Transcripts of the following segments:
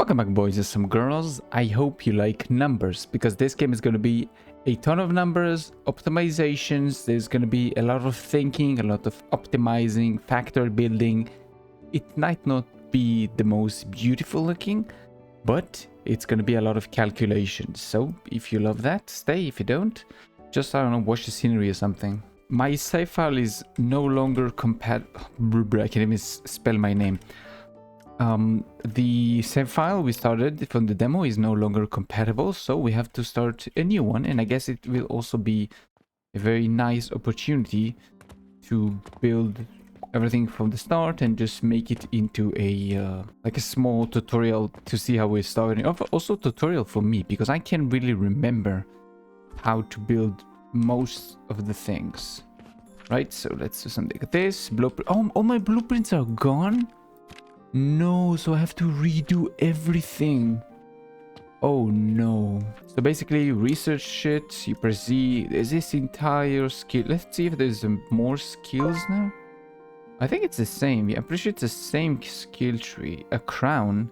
Welcome back, boys and some girls. I hope you like numbers, because this game is going to be a ton of numbers, optimizations. There's going to be a lot of thinking, a lot of optimizing, factor building. It might not be the most beautiful looking, but it's going to be a lot of calculations. So if you love that, stay. If you don't, just, I don't know, watch the scenery or something. My save file is no longer compatible. I can't even spell my name. The save file we started from the demo is no longer compatible, so we have to start a new one, and I guess it will also be a very nice opportunity to build everything from the start and just make it into a like a small tutorial to see how we're starting. Also tutorial for me, because I can't really remember how to build most of the things. Right, so let's do something like this. Blueprint. Oh, all my blueprints are gone? No, so I have to redo everything. Oh no. So basically, research shit, you press Z. There's this entire skill. Let's see if there's more skills now. I think it's the same. Yeah, I'm pretty sure it's the same skill tree. A crown.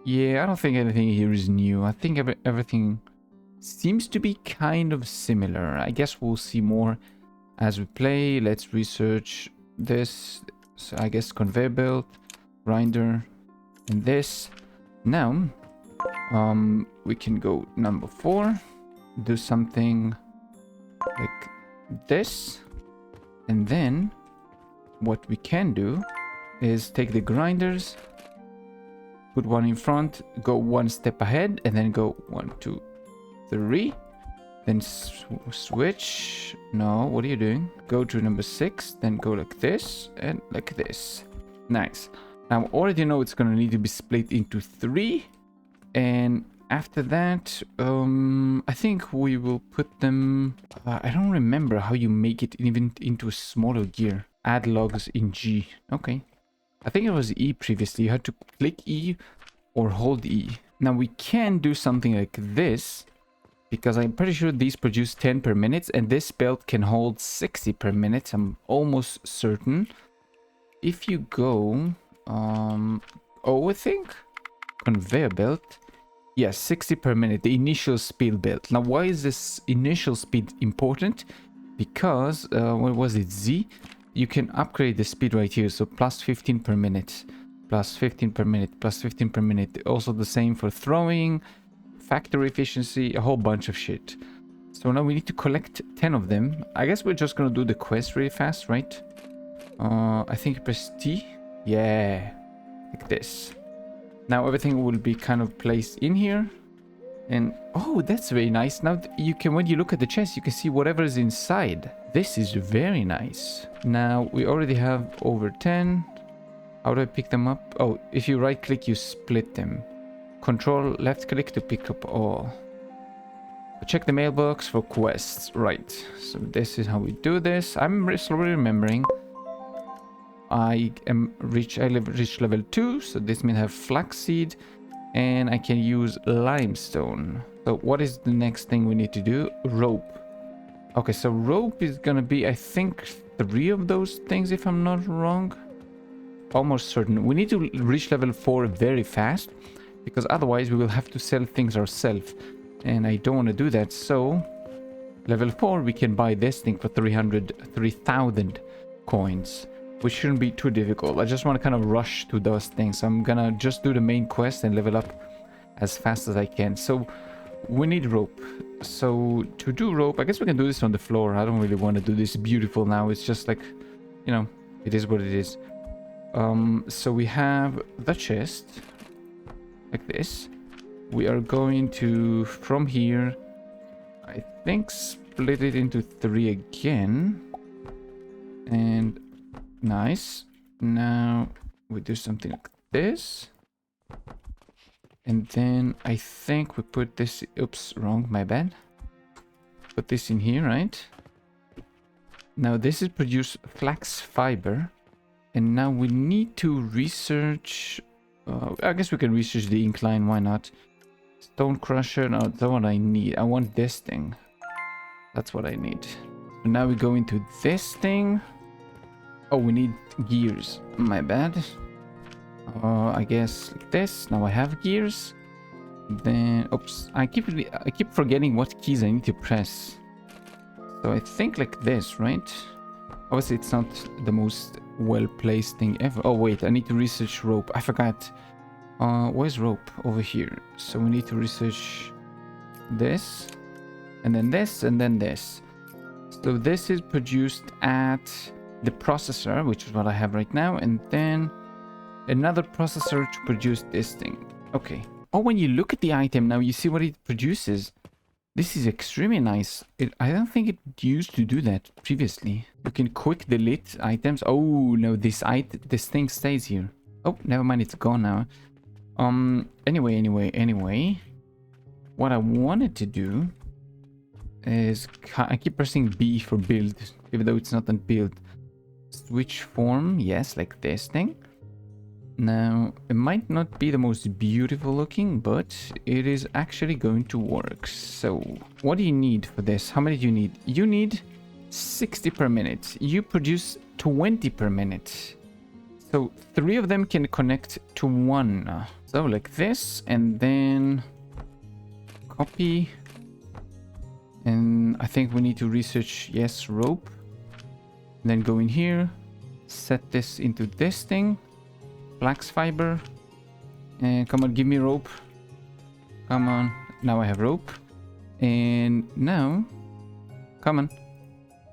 Yeah, I don't think anything here is new. I think everything seems to be kind of similar. I guess we'll see more as we play. Let's research this. So I guess conveyor belt, grinder, and this. Now we can go number 4, do something like this, and then what we can do is take the grinders, put one in front, go one step ahead, and then go 1 2 3, then switch. No, what are you doing? Go to number 6, then go like this and like this. Nice. Now, I already know it's going to need to be split into 3. And after that, I think we will put them... I don't remember how you make it even into a smaller gear. Add logs in G. Okay. I think it was E previously. You had to click E or hold E. Now, we can do something like this, because I'm pretty sure these produce 10 per minute, and this belt can hold 60 per minute. I'm almost certain. If you go... I think conveyor belt, yeah, 60 per minute, the initial speed belt. Now, why is this initial speed important? Because what was it, Z? You can upgrade the speed right here, so plus 15 per minute, plus 15 per minute, plus 15 per minute. Also the same for throwing, factory efficiency, a whole bunch of shit. So now we need to collect 10 of them. I guess we're just gonna do the quest really fast, right? I think you press T. Yeah, like this. Now everything will be kind of placed in here. And oh, that's very nice. Now you can, when you look at the chest, you can see whatever is inside. This is very nice. Now we already have over 10. How do I pick them up? Oh, if you right click, you split them. Control left click to pick up all. Check the mailbox for quests. Right, so this is how we do this. I'm slowly remembering. I reached level 2, so this means I have flaxseed, and I can use limestone. So what is the next thing we need to do? Rope. Okay, so rope is gonna be, I think, 3 of those things, if I'm not wrong. Almost certain. We need to reach level 4 very fast, because otherwise we will have to sell things ourselves, and I don't want to do that. So level 4 we can buy this thing for 3,000 coins, which shouldn't be too difficult. I just want to kind of rush to those things. I'm gonna just do the main quest and level up as fast as I can. So we need rope. So to do rope, I guess we can do this on the floor. I don't really want to do this beautiful now. It's just like, you know, it is what it is. So we have the chest like this. We are going to, from here, I think, split it into 3 again. And nice. Now we do something like this, and then I think we put this, oops, wrong, my bad, put this in here, right? Now this is produce flax fiber, and now we need to research, I guess we can research the incline, why not? Stone crusher, no, that's what I need. I want this thing, that's what I need. So now we go into this thing. Oh, we need gears. My bad. I guess like this. Now I have gears. Then, oops, I keep forgetting what keys I need to press. So I think like this, right? Obviously, it's not the most well-placed thing ever. Oh wait, I need to research rope. I forgot. Where's rope? Over here. So we need to research this, and then this, and then this. So this is produced at the processor, which is what I have right now, and then another processor to produce this thing. Okay. Oh, when you look at the item now, you see what it produces. This is extremely nice. I don't think it used to do that previously. You can quick delete items. Oh no, this thing stays here. Oh, never mind, it's gone now. Anyway. What I wanted to do is I keep pressing B for build, even though it's not on build. Switch form, yes, like this thing. Now, it might not be the most beautiful looking, but it is actually going to work. So, what do you need for this? How many do you need? You need 60 per minute. You produce 20 per minute. So, 3 of them can connect to 1. So, like this, and then copy. And I think we need to research, yes, rope. And then go in here, set this into this thing. Flax fiber, and come on, give me rope. Come on, now I have rope, and now come on,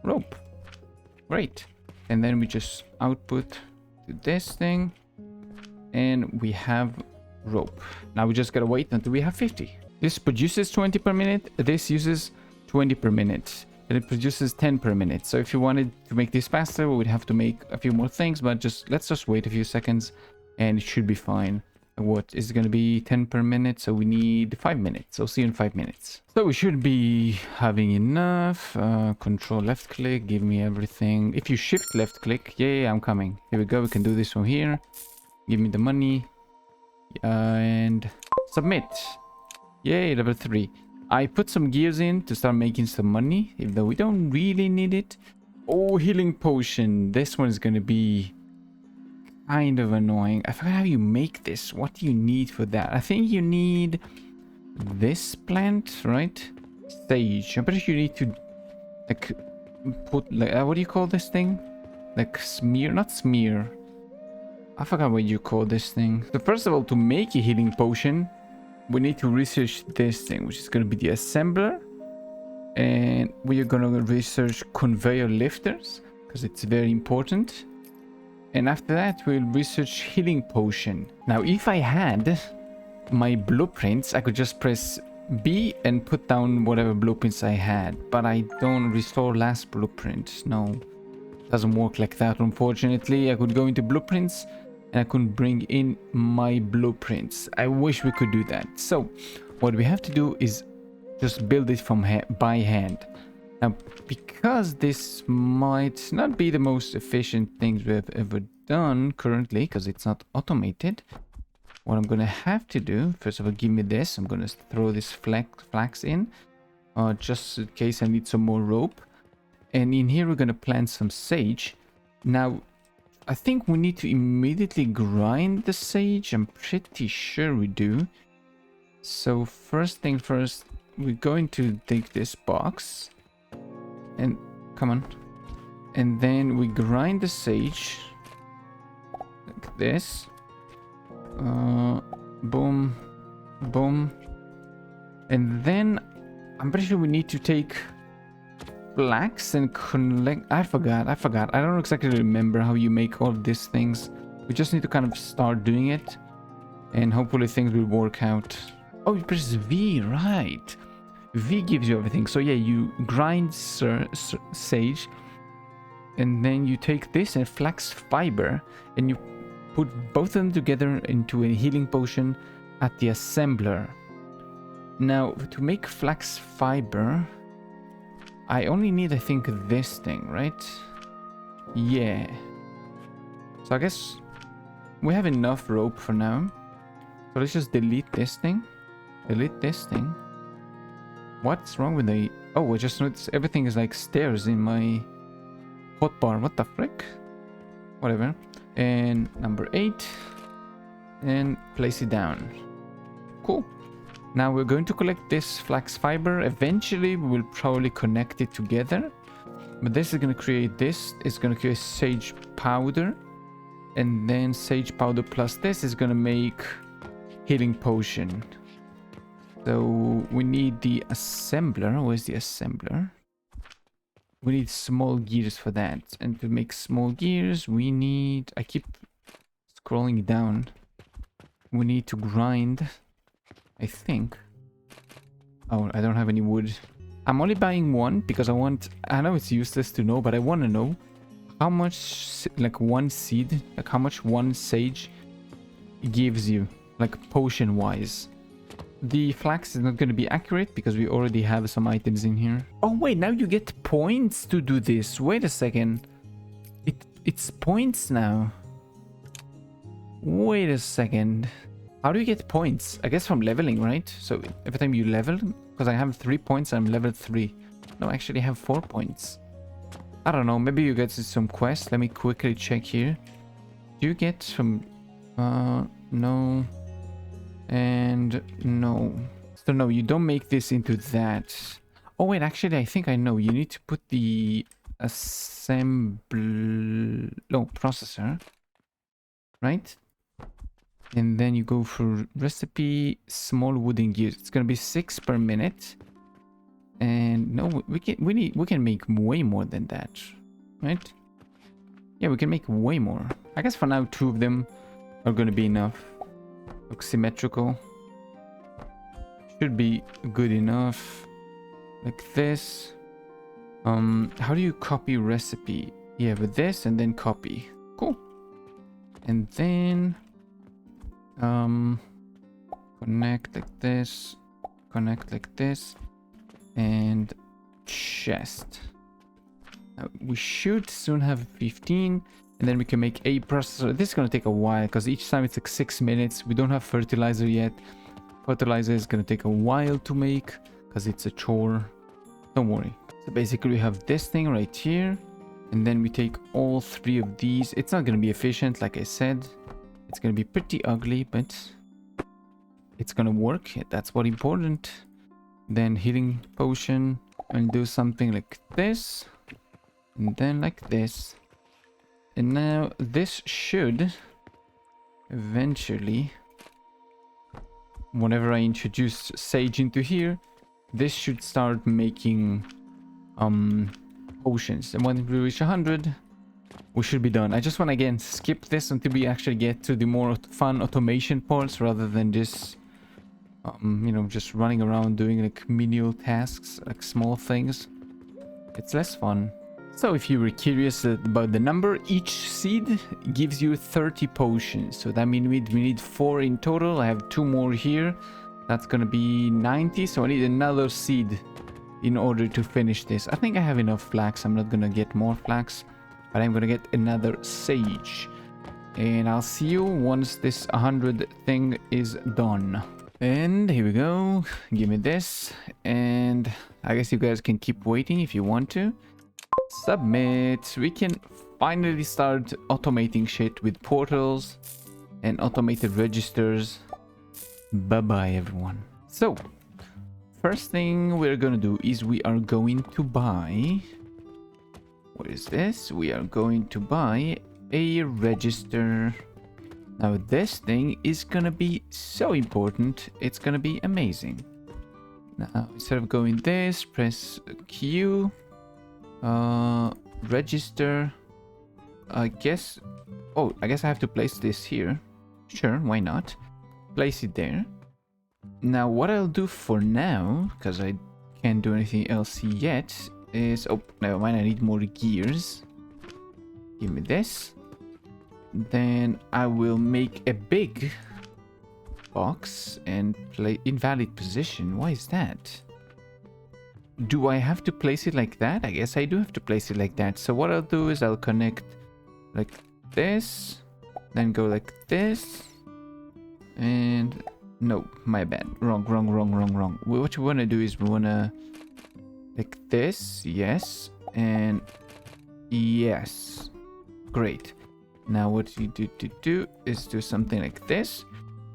rope. Great. And then we just output to this thing, and we have rope. Now we just gotta wait until we have 50. This produces 20 per minute, this uses 20 per minute, and it produces 10 per minute. So if you wanted to make this faster, we would have to make a few more things, but let's just wait a few seconds and it should be fine. What is going to be 10 per minute? So we need 5 minutes. So see you in 5 minutes. So we should be having enough. Control left click, give me everything. If you shift left click, yeah, I'm coming. Here we go. We can do this from here. Give me the money and submit. Yay, level 3. I put some gears in to start making some money, even though we don't really need it. Oh, healing potion. This one is going to be kind of annoying. I forgot how you make this. What do you need for that? I think you need this plant, right? Sage. I'm pretty sure you need to like put like what do you call this thing? Like smear, not smear. I forgot what you call this thing. So first of all, to make a healing potion, we need to research this thing, which is going to be the assembler, and we are going to research conveyor lifters because it's very important. And after that, we'll research healing potion. Now, if I had my blueprints, I could just press B and put down whatever blueprints I had. But I don't restore last blueprint. No, it doesn't work like that, unfortunately. I could go into blueprints and I could bring in my blueprints. I wish we could do that. So, what we have to do is just build it from by hand. Now, because this might not be the most efficient things we have ever done currently, because it's not automated, what I'm going to have to do, first of all, give me this. I'm going to throw this flax in, just in case I need some more rope. And in here, we're going to plant some sage. Now, I think we need to immediately grind the sage. I'm pretty sure we do. So first thing first, we're going to take this box. And come on, and then we grind the sage like this. Boom, boom, and then I'm pretty sure we need to take flax and collect. I forgot. I don't exactly remember how you make all of these things. We just need to kind of start doing it, and hopefully things will work out. Oh, you press V, right? V gives you everything. So yeah, you grind sage, and then you take this and flax fiber, and you put both of them together into a healing potion at the assembler. Now, to make flax fiber, I only need, I think, this thing, right? Yeah. So I guess we have enough rope for now. So let's just delete this thing. Delete this thing. What's wrong with the... Oh, I just noticed everything is like stairs in my hotbar. What the frick? Whatever. And number 8. and place it down. Cool. Now we're going to collect this flax fiber. Eventually we will probably connect it together. But this is going to create this. It's going to create sage powder. And then sage powder plus this is going to make healing potion. So we need the assembler. Where's the assembler? We need small gears for that. And to make small gears, we need... I keep scrolling down. We need to grind, I think. Oh, I don't have any wood. I'm only buying one because I want... I know it's useless to know, but I want to know how much, like, one seed, like how much one sage gives you, like, potion-wise. The flax is not going to be accurate because we already have some items in here. Oh, wait, now you get points to do this. Wait a second. It's points now. Wait a second. How do you get points? I guess from leveling, right? So every time you level, because I have 3 points, I'm level 3. No, actually I have 4 points. I don't know, maybe you get some quests. Let me quickly check here. Do you get some... no. And no. So no, you don't make this into that. Oh wait, actually I think I know. You need to put the processor. Right? And then you go for recipe, small wooden gears. It's gonna be 6 per minute. And no, we can make way more than that, right? Yeah, we can make way more. I guess for now 2 of them are gonna be enough. Look symmetrical. Should be good enough. Like this. How do you copy recipe? Yeah, with this and then copy. Cool. And then connect like this, connect like this, and chest. Now, we should soon have 15, and then we can make a processor. This is going to take a while because each time it's like 6 minutes. We don't have fertilizer yet. Fertilizer is going to take a while to make because it's a chore. Don't worry. So basically we have this thing right here, and then we take all 3 of these. It's not going to be efficient, like I said. It's going to be pretty ugly, but it's going to work. That's what important. Then healing potion, and do something like this, and then like this. And now this should eventually, whenever I introduce sage into here, this should start making potions. And when we reach 100, we should be done. I just want to again skip this until we actually get to the more fun automation parts rather than just you know, just running around doing like menial tasks, like small things. It's less fun. So if you were curious about the number, each seed gives you 30 potions. So that means we need 4 in total. I have 2 more here. That's gonna be 90. So I need another seed in order to finish this. I think I have enough flax. I'm not gonna get more flax, but I'm gonna get another sage. And I'll see you once this 100 thing is done. And here we go. Give me this. And I guess you guys can keep waiting if you want to. Submit. We can finally start automating shit with portals and automated registers. Bye-bye, everyone. So, first thing we're gonna do is we are going to buy... What is this? We are going to buy a register. Now this thing is gonna be so important, it's gonna be amazing. Now instead of going this, press Q, register. I guess I have to place this here. Sure, why not? Place it there. Now what I'll do for now, because I can't do anything else yet, is... Oh, never mind, I need more gears. Give me this. Then I will make a big box and play invalid position. Why is that? Do I have to place it like that? I guess I do have to place it like that. So what I'll do is I'll connect like this, then go like this, and no, my bad. Wrong. What we want to do is we want to like this, yes, and yes. Great. Now what you do is do something like this.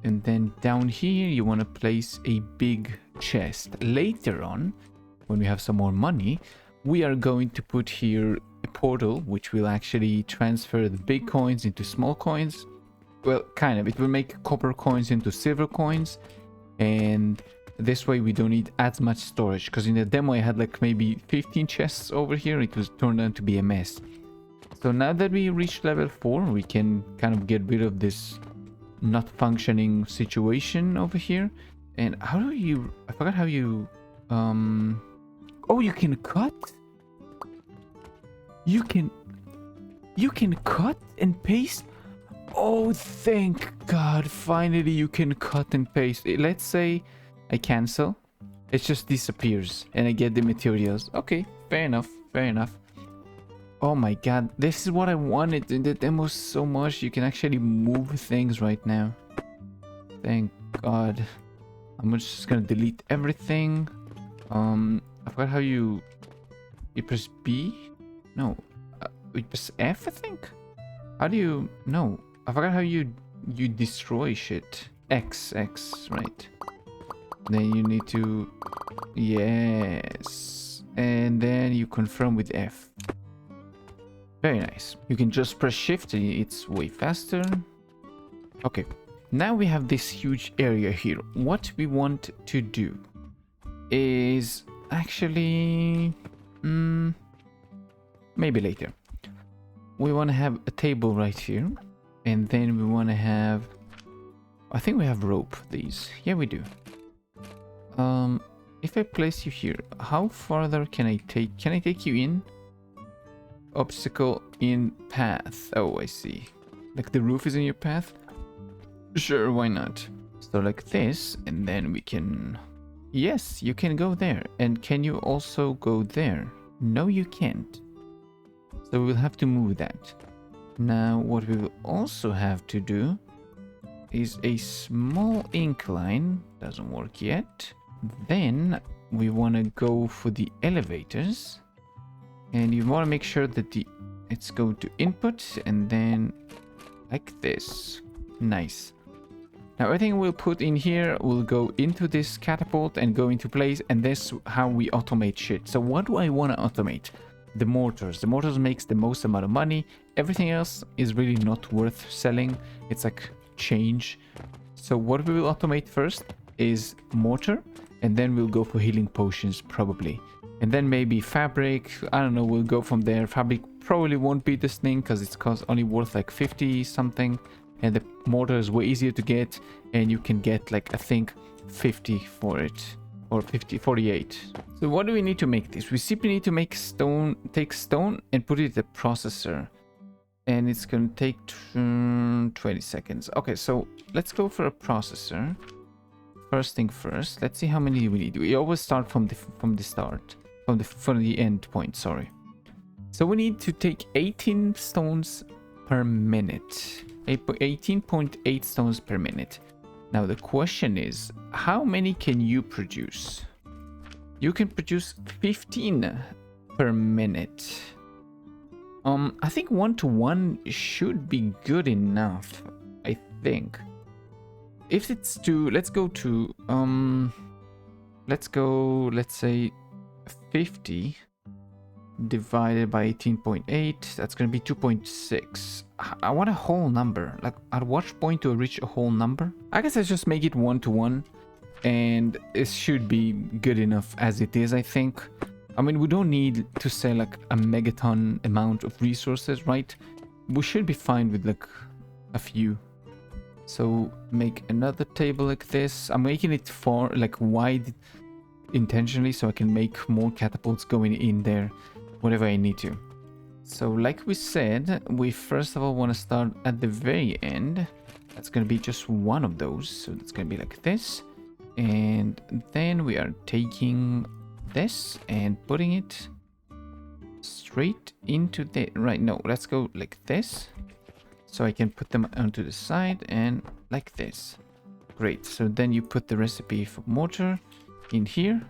And then down here, you want to place a big chest. Later on, when we have some more money, we are going to put here a portal, which will actually transfer the big coins into small coins. Well, kind of. It will make copper coins into silver coins. And this way we don't need as much storage. Because in the demo, I had like maybe 15 chests over here. It was turned out to be a mess. So now that we reached level 4, we can kind of get rid of this not functioning situation over here. And how do you, I forgot how you, oh, you can cut? You can cut and paste? Oh, thank God, finally you can cut and paste. Let's say I cancel, it just disappears and I get the materials. Okay, fair enough, fair enough. Oh my God, this is what I wanted in the demo so much. You can actually move things right now. Thank God. I'm just gonna delete everything. I forgot how you press B? No, you press F, I think? How do you, no, I forgot how you destroy shit. X, right. Then you need to, yes. And then you confirm with F. Very nice. You can just press shift, it's way faster. Okay, now we have this huge area here. What we want to do is actually, maybe later. We want to have a table right here. And then we want to have, I think we have rope, these. Yeah, we do. If I place you here, how farther can I take you in? Obstacle in path. Oh, I see. Like the roof is in your path? Sure, why not? So like this, and then we can... Yes, you can go there. And can you also go there? No, you can't. So we'll have to move that. Now, what we will also have to do is a small incline. Doesn't work yet. Then we want to go for the elevators. And you want to make sure that it's going to input and then like this. Nice. Now everything we'll put in here will go into this catapult and go into place, and this is how we automate shit. So what do I want to automate? The mortars. The mortars makes the most amount of money. Everything else is really not worth selling. It's like change. So what we will automate first is mortar, and then we'll go for healing potions probably. And then maybe fabric, I don't know, we'll go from there. Fabric probably won't be this thing because it's only worth like 50 something. And the mortar is way easier to get. And you can get like, I think, 50 for it. Or 48. So what do we need to make this? We simply need to make stone, take stone and put it in the processor. And it's going to take 20 seconds. Okay, so let's go for a processor. First thing first, let's see how many we need. We always start from the start. From the end point, sorry. So we need to take 18 stones per minute. 18.8 stones per minute. Now the question is, how many can you produce? You can produce 15 per minute. I think 1-to-1 should be good enough, I think. If it's to, let's say 50 divided by 18.8, that's gonna be 2.6. I want a whole number. Like, at what point do I reach a whole number? I guess let's just make it 1-to-1, and it should be good enough as it is, I think. I mean, we don't need to sell like a megaton amount of resources, right? We should be fine with like a few. So make another table like this. I'm making it far, like wide intentionally, so I can make more catapults going in there whenever I need to. So like we said, we first of all want to start at the very end. That's going to be just one of those. So it's going to be like this. And then we are taking this and putting it straight into the... Right, no, let's go like this. So I can put them onto the side and like this. Great. So then you put the recipe for mortar in here.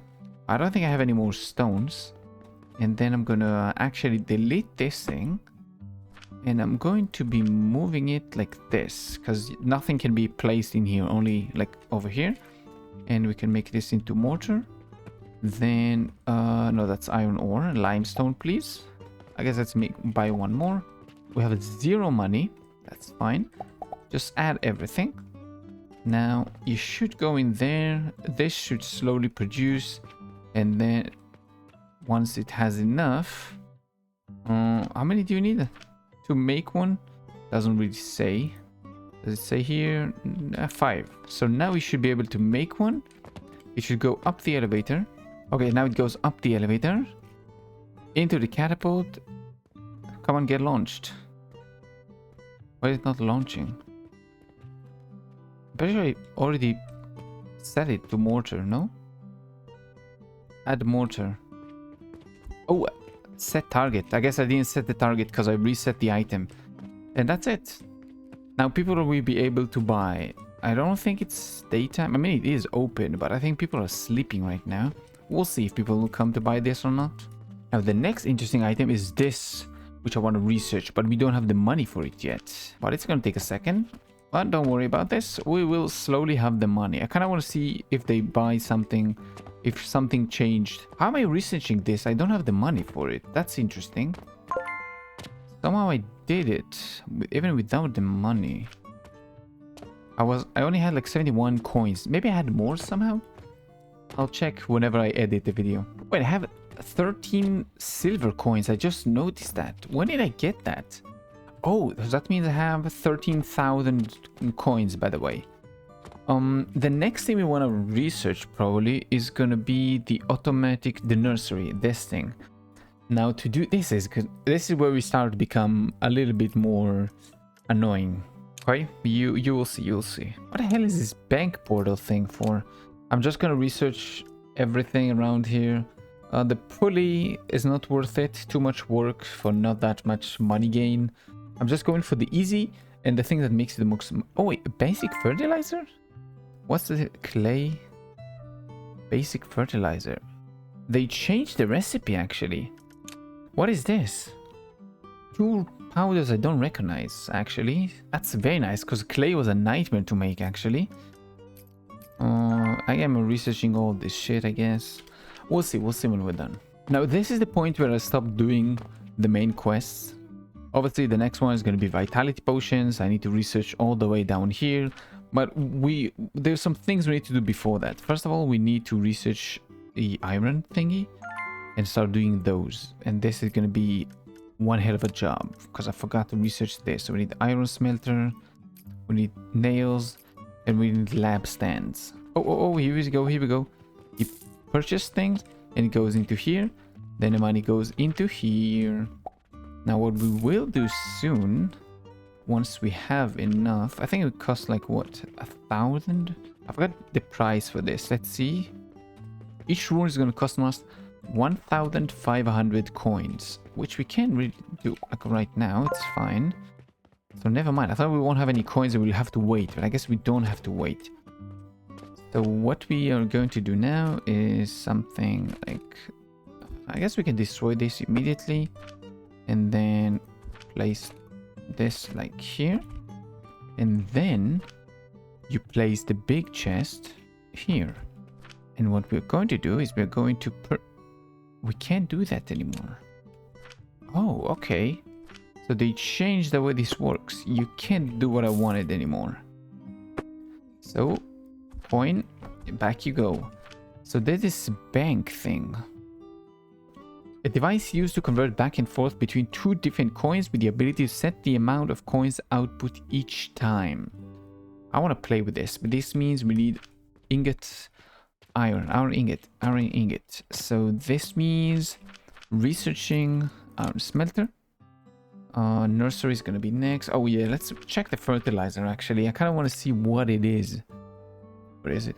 I don't think I have any more stones. And then I'm gonna actually delete this thing. And I'm going to be moving it like this, because nothing can be placed in here, only like over here. And we can make this into mortar. Then, no, that's iron ore. Limestone, please. I guess let's buy one more. We have 0 money. That's fine. Just add everything. Now, you should go in there. This should slowly produce. And then, once it has enough... how many do you need to make one? Doesn't really say. Does it say here? 5. So now we should be able to make one. It should go up the elevator. Okay, now it goes up the elevator. Into the catapult. Come on, get launched. Why is it not launching? I'm pretty sure I already set it to mortar, no? Add mortar. Oh, set target. I guess I didn't set the target because I reset the item. And that's it. Now people will be able to buy. I don't think it's daytime. I mean, it is open, but I think people are sleeping right now. We'll see if people will come to buy this or not. Now, the next interesting item is this, which I want to research, but we don't have the money for it yet. But it's going to take a second. But don't worry about this. We will slowly have the money. I kind of want to see if they buy something, if something changed. How am I researching this? I don't have the money for it. That's interesting. Somehow I did it, even without the money. I only had like 71 coins. Maybe I had more somehow? I'll check whenever I edit the video. Wait, I have 13 silver coins. I just noticed that. When did I get that? Oh, that means I have 13,000 coins, by the way. The next thing we want to research probably is gonna be the nursery, this thing. Now to do this is where we start to become a little bit more annoying. Okay, you will see, you'll see. What the hell is this bank portal thing for? I'm just gonna research everything around here. The pulley is not worth it. Too much work for not that much money gain. I'm just going for the easy and the thing that makes it the most... Oh wait, basic fertilizer? What's the clay? Basic fertilizer. They changed the recipe actually. What is this? 2 powders I don't recognize actually. That's very nice because clay was a nightmare to make actually. I am researching all this shit, I guess. We'll see when we're done. Now this is the point where I stop doing the main quests. Obviously the next one is going to be vitality potions. I need to research all the way down here. But there's some things we need to do before that. First of all, we need to research the iron thingy and start doing those. And this is going to be one hell of a job because I forgot to research this. So we need iron smelter, we need nails, and we need lab stands. Oh, here we go. You purchase things and it goes into here. Then the money goes into here. Now what we will do soon, once we have enough, I think it would cost like what, 1,000? I forgot the price for this. Let's see. Each rune is going to cost us 1,500 coins, which we can't really do like right now. It's fine. So never mind. I thought we won't have any coins and we'll have to wait, but I guess we don't have to wait. So what we are going to do now is something like, I guess we can destroy this immediately and then place this like here, and then you place the big chest here. And what we're going to do is we're going to we can't do that anymore. Oh, okay. So they changed the way this works. You can't do what I wanted anymore. So coin, back you go. So there's this bank thing. A device used to convert back and forth between 2 different coins with the ability to set the amount of coins output each time. I want to play with this, but this means we need ingot, iron ingot. So this means researching our smelter. Nursery is going to be next. Oh yeah, let's check the fertilizer actually. I kind of want to see what it is. Where is it?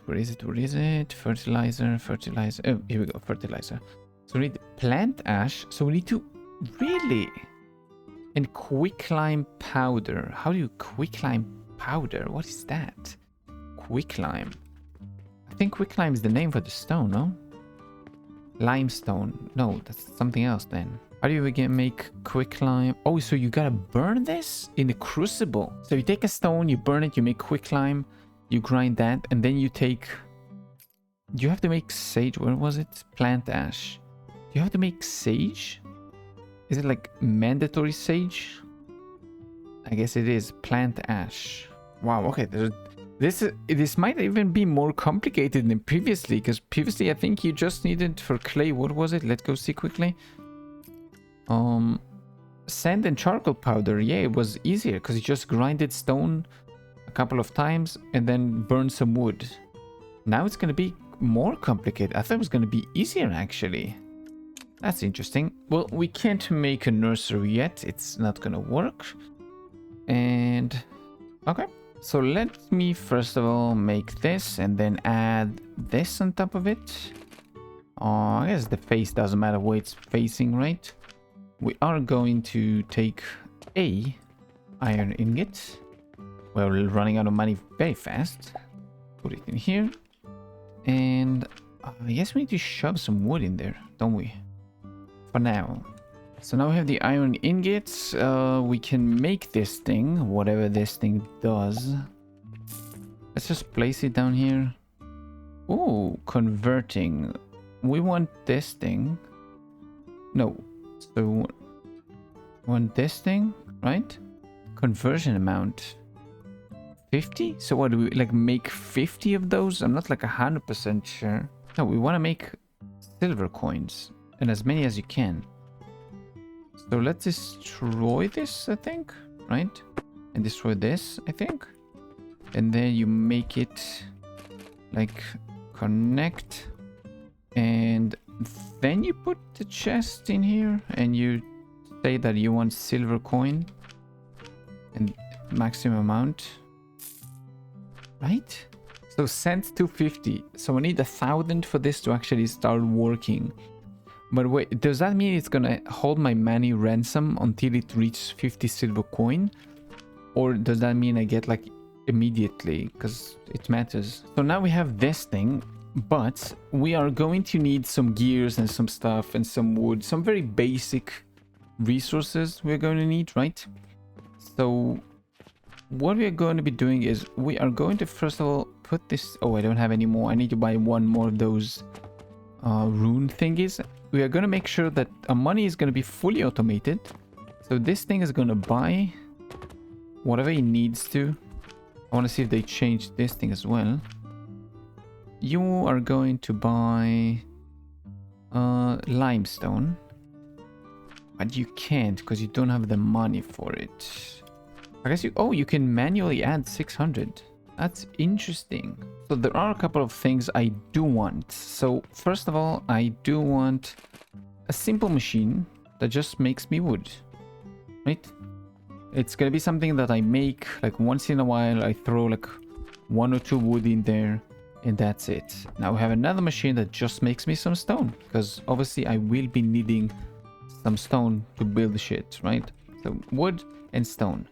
Fertilizer. Oh, here we go, fertilizer. So we need plant ash. So we need to really... And quicklime powder. How do you quicklime powder? What is that? Quicklime. I think quicklime is the name for the stone, no? Limestone. No, that's something else then. How do you again make quicklime? Oh, so you gotta burn this in the crucible. So you take a stone, you burn it, you make quicklime, you grind that, and then you take... You have to make sage. Where was it? Plant ash. You have to make sage? Is it like mandatory sage? I guess it is. Plant ash. Wow, okay. This might even be more complicated than previously, because previously I think you just needed for clay. What was it? Let's go see quickly. Sand and charcoal powder. Yeah, it was easier because you just grinded stone a couple of times and then burn some wood. Now it's going to be more complicated. I thought it was going to be easier actually. That's interesting. Well, we can't make a nursery yet. It's not going to work. And okay. So let me first of all make this and then add this on top of it. I guess the face doesn't matter where it's facing, right? We are going to take a iron ingot. We're running out of money very fast. Put it in here. And I guess we need to shove some wood in there, don't we? For now. So now we have the iron ingots. We can make this thing, whatever this thing does. Let's just place it down here. Oh, converting. We want this thing. No. So, want this thing, right? Conversion amount. 50? So what, do we like make 50 of those? I'm not like 100% sure. No, we want to make silver coins. And as many as you can. So let's destroy this, I think, right? And destroy this, I think. And then you make it like connect. And then you put the chest in here and you say that you want silver coin and maximum amount, right? So send 250. So we need 1,000 for this to actually start working. But wait, does that mean it's gonna hold my money ransom until it reaches 50 silver coin? Or does that mean I get like immediately? Because it matters. So now we have this thing, but we are going to need some gears and some stuff and some wood, some very basic resources we're going to need, right? So what we are going to be doing is we are going to first of all put this... Oh, I don't have any more. I need to buy one more of those rune thingies. We are going to make sure that our money is going to be fully automated. So this thing is going to buy whatever it needs to. I want to see if they changed this thing as well. You are going to buy limestone. But you can't because you don't have the money for it. I guess you... Oh, you can manually add 600. That's interesting. So there are a couple of things I do want. So first of all, I do want a simple machine that just makes me wood, right? It's gonna be something that I make like once in a while. I throw like 1 or 2 wood in there and that's it. Now we have another machine that just makes me some stone because obviously I will be needing some stone to build shit, right? So wood and stone.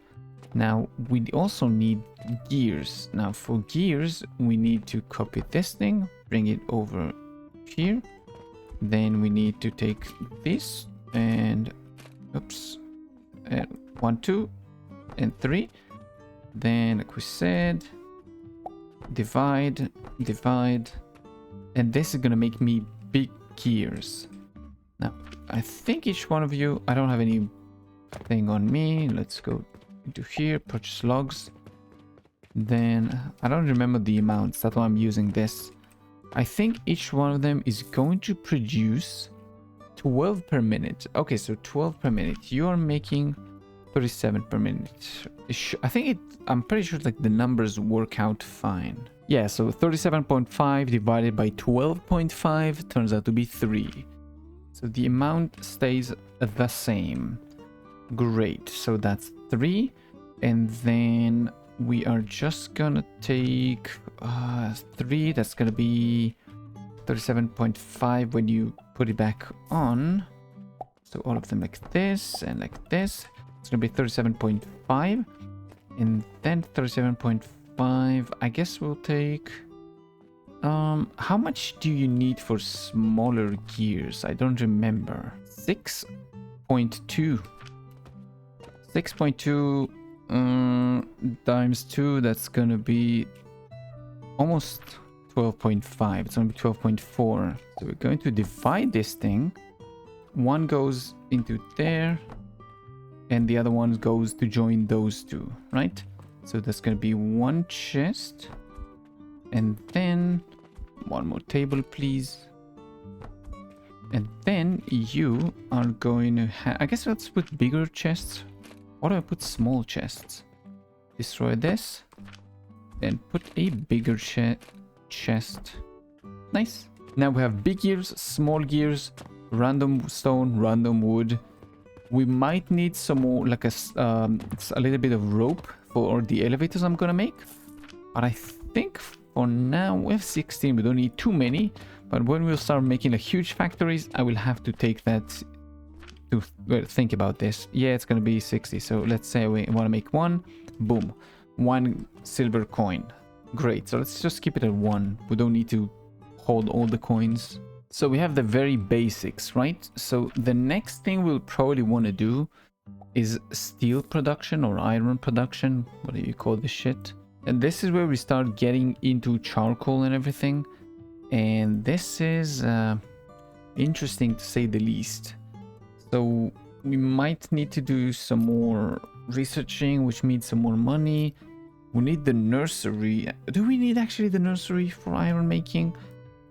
Now we also need gears. Now for gears we need to copy this thing, bring it over here. Then we need to take this and oops, 1, 2 and 3. Then like we said, divide, and this is gonna make me big gears. Now I think each one of you, I don't have anything on me. Let's go into here, purchase logs. Then I don't remember the amounts, that's why I'm using this. I think each one of them is going to produce 12 per minute. Okay, so 12 per minute. You are making 37 per minute. I'm pretty sure like the numbers work out fine. Yeah, so 37.5 divided by 12.5 turns out to be 3. So the amount stays the same. Great, so that's 3. And then we are just gonna take 3. That's gonna be 37.5 when you put it back on. So all of them like this and like this. It's gonna be 37.5. And then 37.5. I guess we'll take... how much do you need for smaller gears? I don't remember. 6? 6.2. 6.2 times 2, that's gonna be almost 12.5. It's gonna be 12.4. So we're going to divide this thing. One goes into there, and the other one goes to join those two, right? So that's gonna be one chest, and then one more table, please. And then you are going to have... I guess let's put bigger chests. Why do I put small chests? Destroy this. Then put a bigger chest. Nice. Now we have big gears, small gears, random stone, random wood. We might need some more, like a little bit of rope for the elevators I'm gonna make. But I think for now we have 16. We don't need too many. But when we'll start making like huge factories, I will have to take that to think about this. Yeah, it's gonna be 60. So let's say we want to make one. Boom, 1 silver coin. Great. So let's just keep it at 1. We don't need to hold all the coins. So we have the very basics, right? So the next thing we'll probably want to do is steel production or iron production. What do you call this shit? And this is where we start getting into charcoal and everything. And this is interesting to say the least. So we might need to do some more researching, which needs some more money. We need the nursery. Do we need actually the nursery for iron making?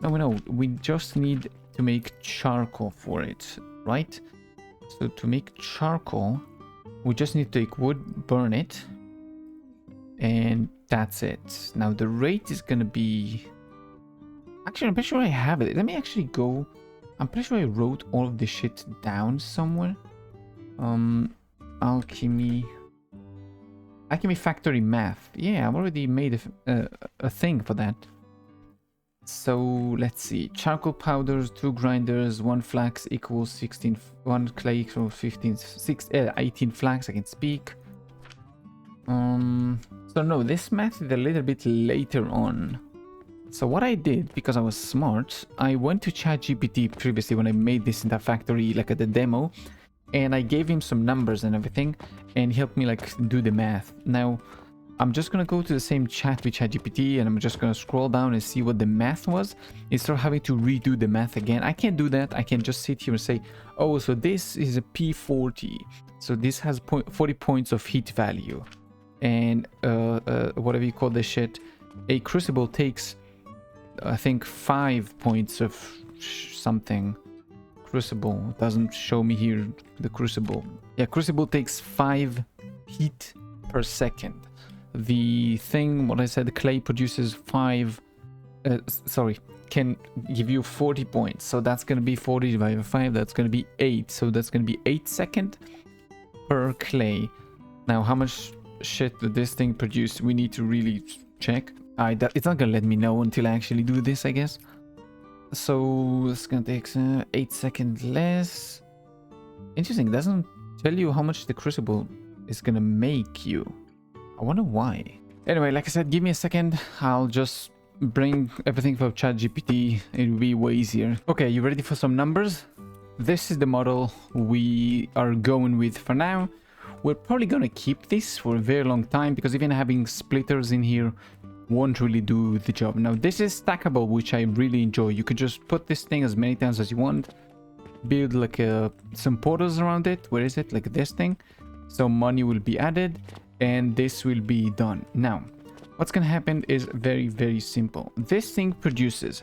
No, we just need to make charcoal for it, right? So to make charcoal, we just need to take wood, burn it, and that's it. Now the rate is gonna be... Actually, I'm pretty sure I have it. Let me actually go. I'm pretty sure I wrote all of this shit down somewhere. Alchemy factory math. Yeah, I've already made a thing for that. So let's see. Charcoal powders, 2 grinders, 1 flax equals 16. 1 clay equals 15. 18 flax. I can speak. So no, this math is a little bit later on. So what I did, because I was smart, I went to ChatGPT previously when I made this in the factory, like at the demo, and I gave him some numbers and everything, and he helped me like do the math. Now, I'm just gonna go to the same chat with ChatGPT, and I'm just gonna scroll down and see what the math was, instead of having to redo the math again. I can't do that. I can just sit here and say, oh, so this is a P40, so this has 40 points of heat value, and whatever you call this shit, a crucible takes, I think, 5 points of something. Crucible doesn't show me here the crucible. Yeah, crucible takes 5 heat per second. The thing, what I said, the clay produces 5. Can give you 40 points. So that's gonna be 40 divided by 5. That's gonna be 8. So that's gonna be 8 seconds per clay. Now, how much shit did this thing produce? We need to really check. It's not gonna let me know until I actually do this, I guess. So it's gonna take 8 seconds less. Interesting. It doesn't tell you how much the crucible is gonna make you. I wonder why. Anyway, like I said, give me a second. I'll just bring everything from ChatGPT. It will be way easier. Okay, you ready for some numbers? This is the model we are going with for now. We're probably gonna keep this for a very long time, because even having splitters in here won't really do the job. Now this is stackable, which I really enjoy. You could just put this thing as many times as you want, build like some portals around it. Where is it? Like this thing. So money will be added and this will be done. Now what's gonna happen is very, very simple. This thing produces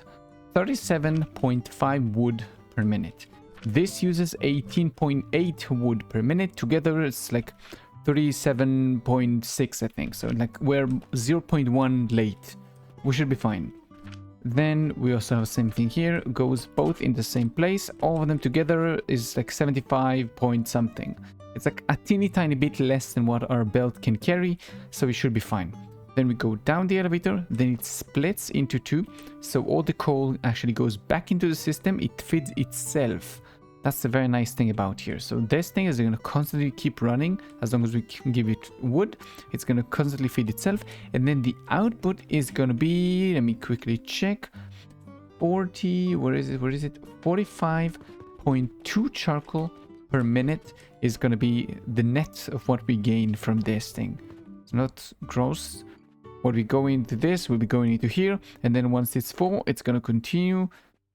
37.5 wood per minute. This uses 18.8 wood per minute. Together it's like 37.6, I think. So like we're 0.1 late. We should be fine. Then we also have the same thing here. Goes both in the same place. All of them together is like 75 point something. It's like a teeny tiny bit less than what our belt can carry. So we should be fine. Then we go down the elevator. Then it splits into 2. So all the coal actually goes back into the system. It feeds itself. That's the very nice thing about here. So this thing is going to constantly keep running as long as we can give it wood. It's going to constantly feed itself. And then the output is going to be, let me quickly check, 40, where is it? 45.2 charcoal per minute is going to be the net of what we gain from this thing. It's not gross. What we go into this will be going into here, and then once it's full, it's going to continue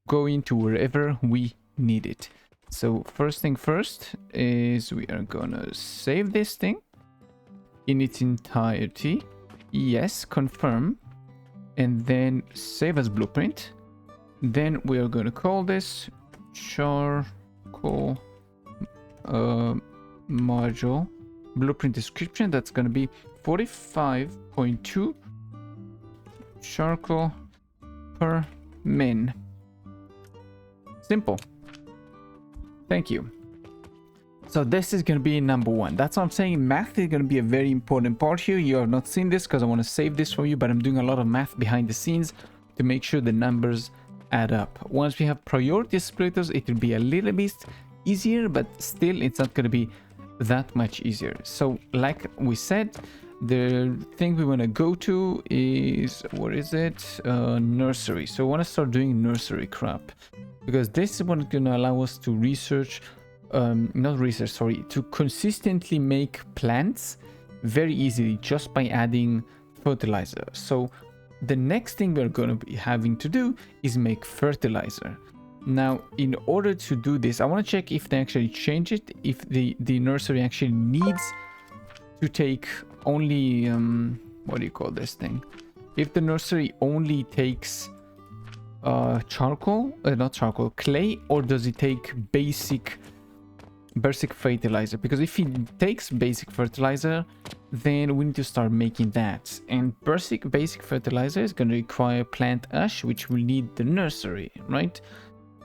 going to wherever we need it. So first thing first is we are going to save this thing in its entirety. Yes, confirm, and then save as blueprint. Then we are going to call this charcoal module blueprint description. That's going to be 45.2 charcoal per min. Simple. Thank you. So this is going to be number one. That's what I'm saying. Math is going to be a very important part here. You have not seen this because I want to save this for you, but I'm doing a lot of math behind the scenes to make sure the numbers add up. Once we have priority splitters, it will be a little bit easier, but still it's not going to be that much easier. So like we said, the thing we want to go to is, what is it? Nursery. So I want to start doing nursery crap, because this is what's going to allow us to research, to consistently make plants very easily just by adding fertilizer. So the next thing we're going to be having to do is make fertilizer. Now, in order to do this, I want to check if they actually change it, if the nursery actually needs to take only, what do you call this thing? If the nursery only takes clay, or does it take basic fertilizer? Because if it takes basic fertilizer, then we need to start making that. And basic fertilizer is going to require plant ash, which will need the nursery, right?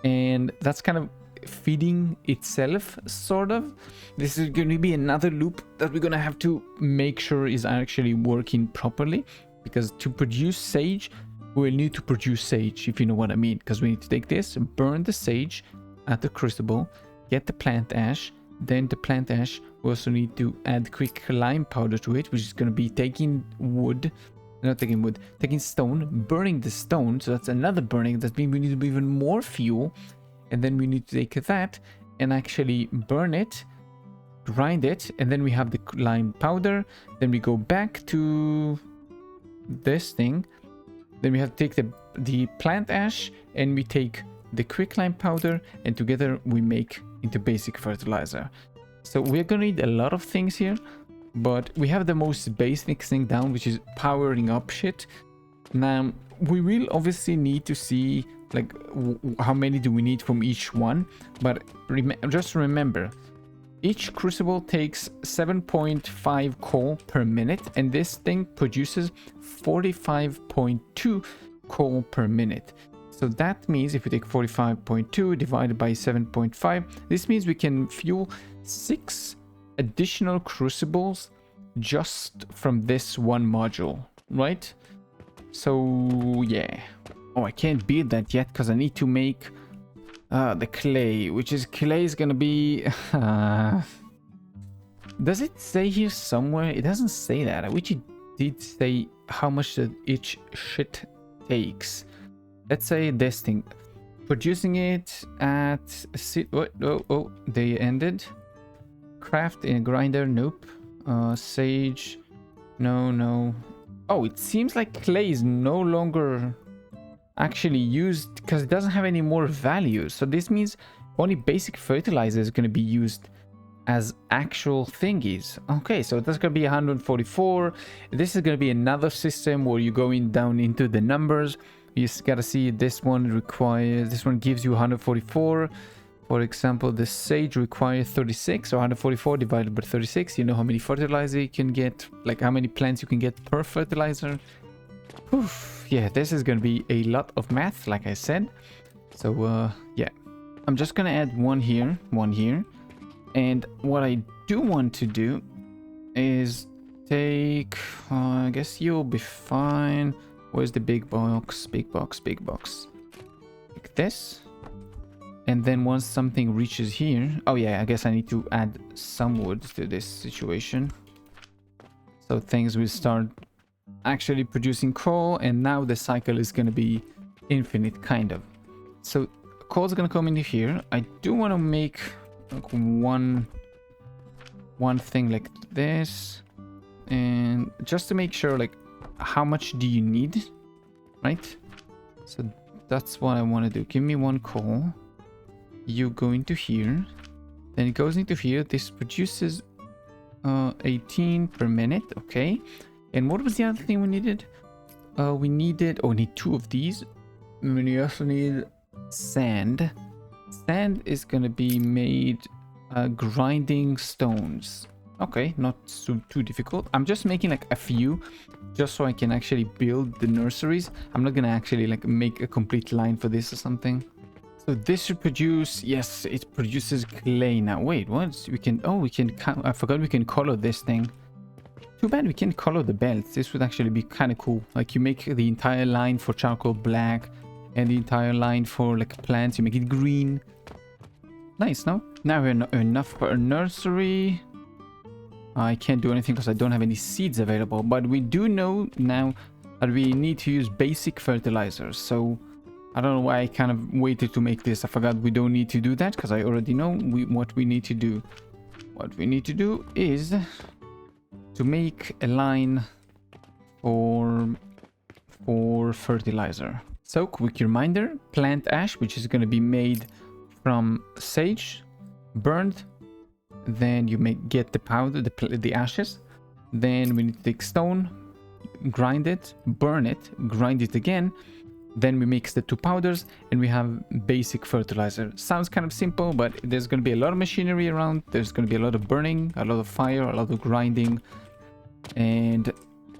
And that's kind of feeding itself, sort of. This is going to be another loop that we're going to have to make sure is actually working properly, because to produce sage, we'll need to produce sage, if you know what I mean. Because we need to take this, burn the sage at the crucible, get the plant ash, then the plant ash, we also need to add quick lime powder to it, which is going to be taking stone, burning the stone. So that's another burning. That means we need to be even more fuel, and then we need to take that and actually burn it, grind it, and then we have the lime powder. Then we go back to this thing. Then we have to take the plant ash, and we take the quick lime powder, and together we make into basic fertilizer. So we're gonna need a lot of things here, but we have the most basic thing down, which is powering up shit. Now we will obviously need to see like how many do we need from each one, but just remember, each crucible takes 7.5 coal per minute, and this thing produces 45.2 coal per minute. So that means if we take 45.2 divided by 7.5, this means we can fuel 6 additional crucibles just from this one module, right? So yeah. Oh, I can't build that yet because I need to make the clay, which is gonna be does it say here somewhere? It doesn't say that. I wish it did say how much each shit takes. Let's say this thing, producing it at oh, they ended. Craft in a grinder, nope. Sage, no. Oh, it seems like clay is no longer actually used because it doesn't have any more value. So this means only basic fertilizer is going to be used as actual thingies. Okay, so that's going to be 144. This is going to be another system where you're going down into the numbers. You just got to see this one gives you 144. For example, the sage requires 36, or 144 divided by 36. You know how many fertilizer you can get, like how many plants you can get per fertilizer. Oof, yeah, this is going to be a lot of math, like I said. So, yeah. I'm just going to add one here. And what I do want to do is take... I guess you'll be fine. Where's the big box? Big box. Like this. And then once something reaches here... Oh yeah, I guess I need to add some wood to this situation. So things will start actually producing coal. And now the cycle is going to be infinite, kind of. So coal is going to come into here. I do want to make like one thing like this, and just to make sure, like, how much do you need, right? So that's what I want to do. Give me one coal. You go into here, then it goes into here. This produces 18 per minute. Okay, and what was the other thing we needed? We needed, oh, we need 2 of these. And we also need sand. Sand is gonna be made grinding stones. Okay, not too difficult. I'm just making like a few just so I can actually build the nurseries. I'm not gonna actually like make a complete line for this or something. So this should produce, yes, it produces clay now. Wait, what? We can, oh, we can, I forgot we can color this thing. Too bad we can't color the belts. This would actually be kind of cool. Like you make the entire line for charcoal black and the entire line for like plants, you make it green. Nice, no? Now we're enough for a nursery. I can't do anything because I don't have any seeds available, but we do know now that we need to use basic fertilizers. So I don't know why I kind of waited to make this. I forgot we don't need to do that because I already know what we need to do. What we need to do is to make a line for fertilizer. So quick reminder, plant ash, which is going to be made from sage, burned. Then you get the powder, the ashes. Then we need to take stone, grind it, burn it, grind it again. Then we mix the 2 powders and we have basic fertilizer. Sounds kind of simple, but there's going to be a lot of machinery around. There's going to be a lot of burning, a lot of fire, a lot of grinding. And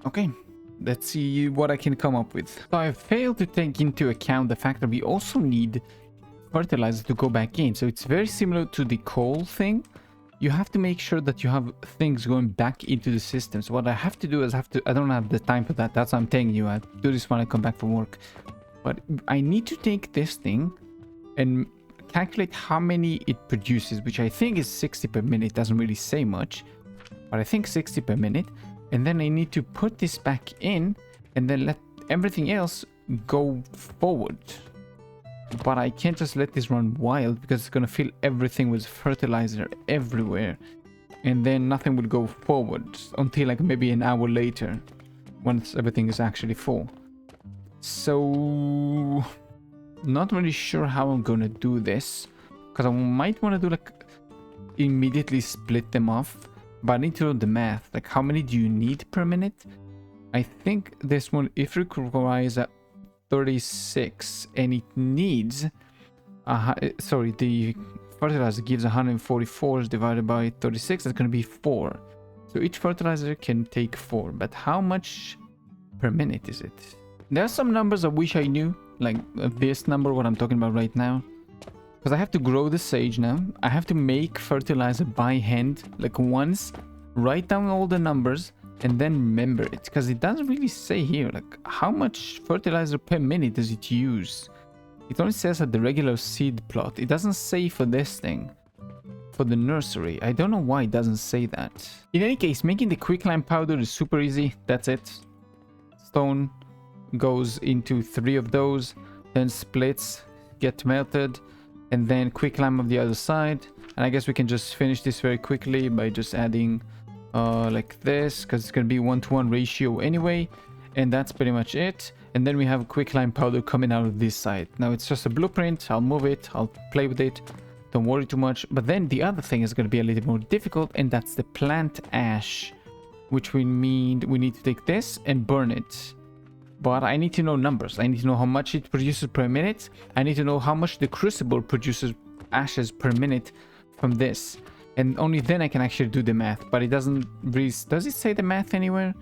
okay, let's see what I can come up with. So I failed to take into account the fact that we also need fertilizer to go back in. So it's very similar to the coal thing. You have to make sure that you have things going back into the system. So what I have to do is I don't have the time for that. That's what I'm telling you. I do this when I come back from work. But I need to take this thing and calculate how many it produces, which I think is 60 per minute. Doesn't really say much, but I think 60 per minute. And then I need to put this back in and then let everything else go forward. But I can't just let this run wild because it's going to fill everything with fertilizer everywhere. And then nothing will go forward until like maybe an hour later once everything is actually full. So not really sure how I'm going to do this because I might want to do like immediately split them off. But I need to know the math. Like how many do you need per minute? I think this one, if it requires 36 and it needs sorry, the fertilizer gives 144 divided by 36, that's going to be 4. So each fertilizer can take 4, but how much per minute is it? There are some numbers I wish I knew, like this number, what I'm talking about right now, because I have to grow the sage now. I have to make fertilizer by hand, like once, write down all the numbers and then remember it, because it doesn't really say here like how much fertilizer per minute does it use. It only says at the regular seed plot. It doesn't say for this thing, for the nursery. I don't know why it doesn't say that. In any case, making the quicklime powder is super easy. That's it. Stone goes into 3 of those, then splits, get melted, and then quicklime on the other side. And I guess we can just finish this very quickly by just adding like this, because it's going to be 1-to-1 ratio anyway. And that's pretty much it. And then we have quicklime powder coming out of this side. Now it's just a blueprint. I'll move it, I'll play with it, don't worry too much. But then the other thing is going to be a little more difficult, and that's the plant ash, which we need to take this and burn it. But I need to know numbers. I need to know how much it produces per minute. I need to know how much the crucible produces ashes per minute from this. And only then I can actually do the math. But it doesn't really... Does it say the math anywhere?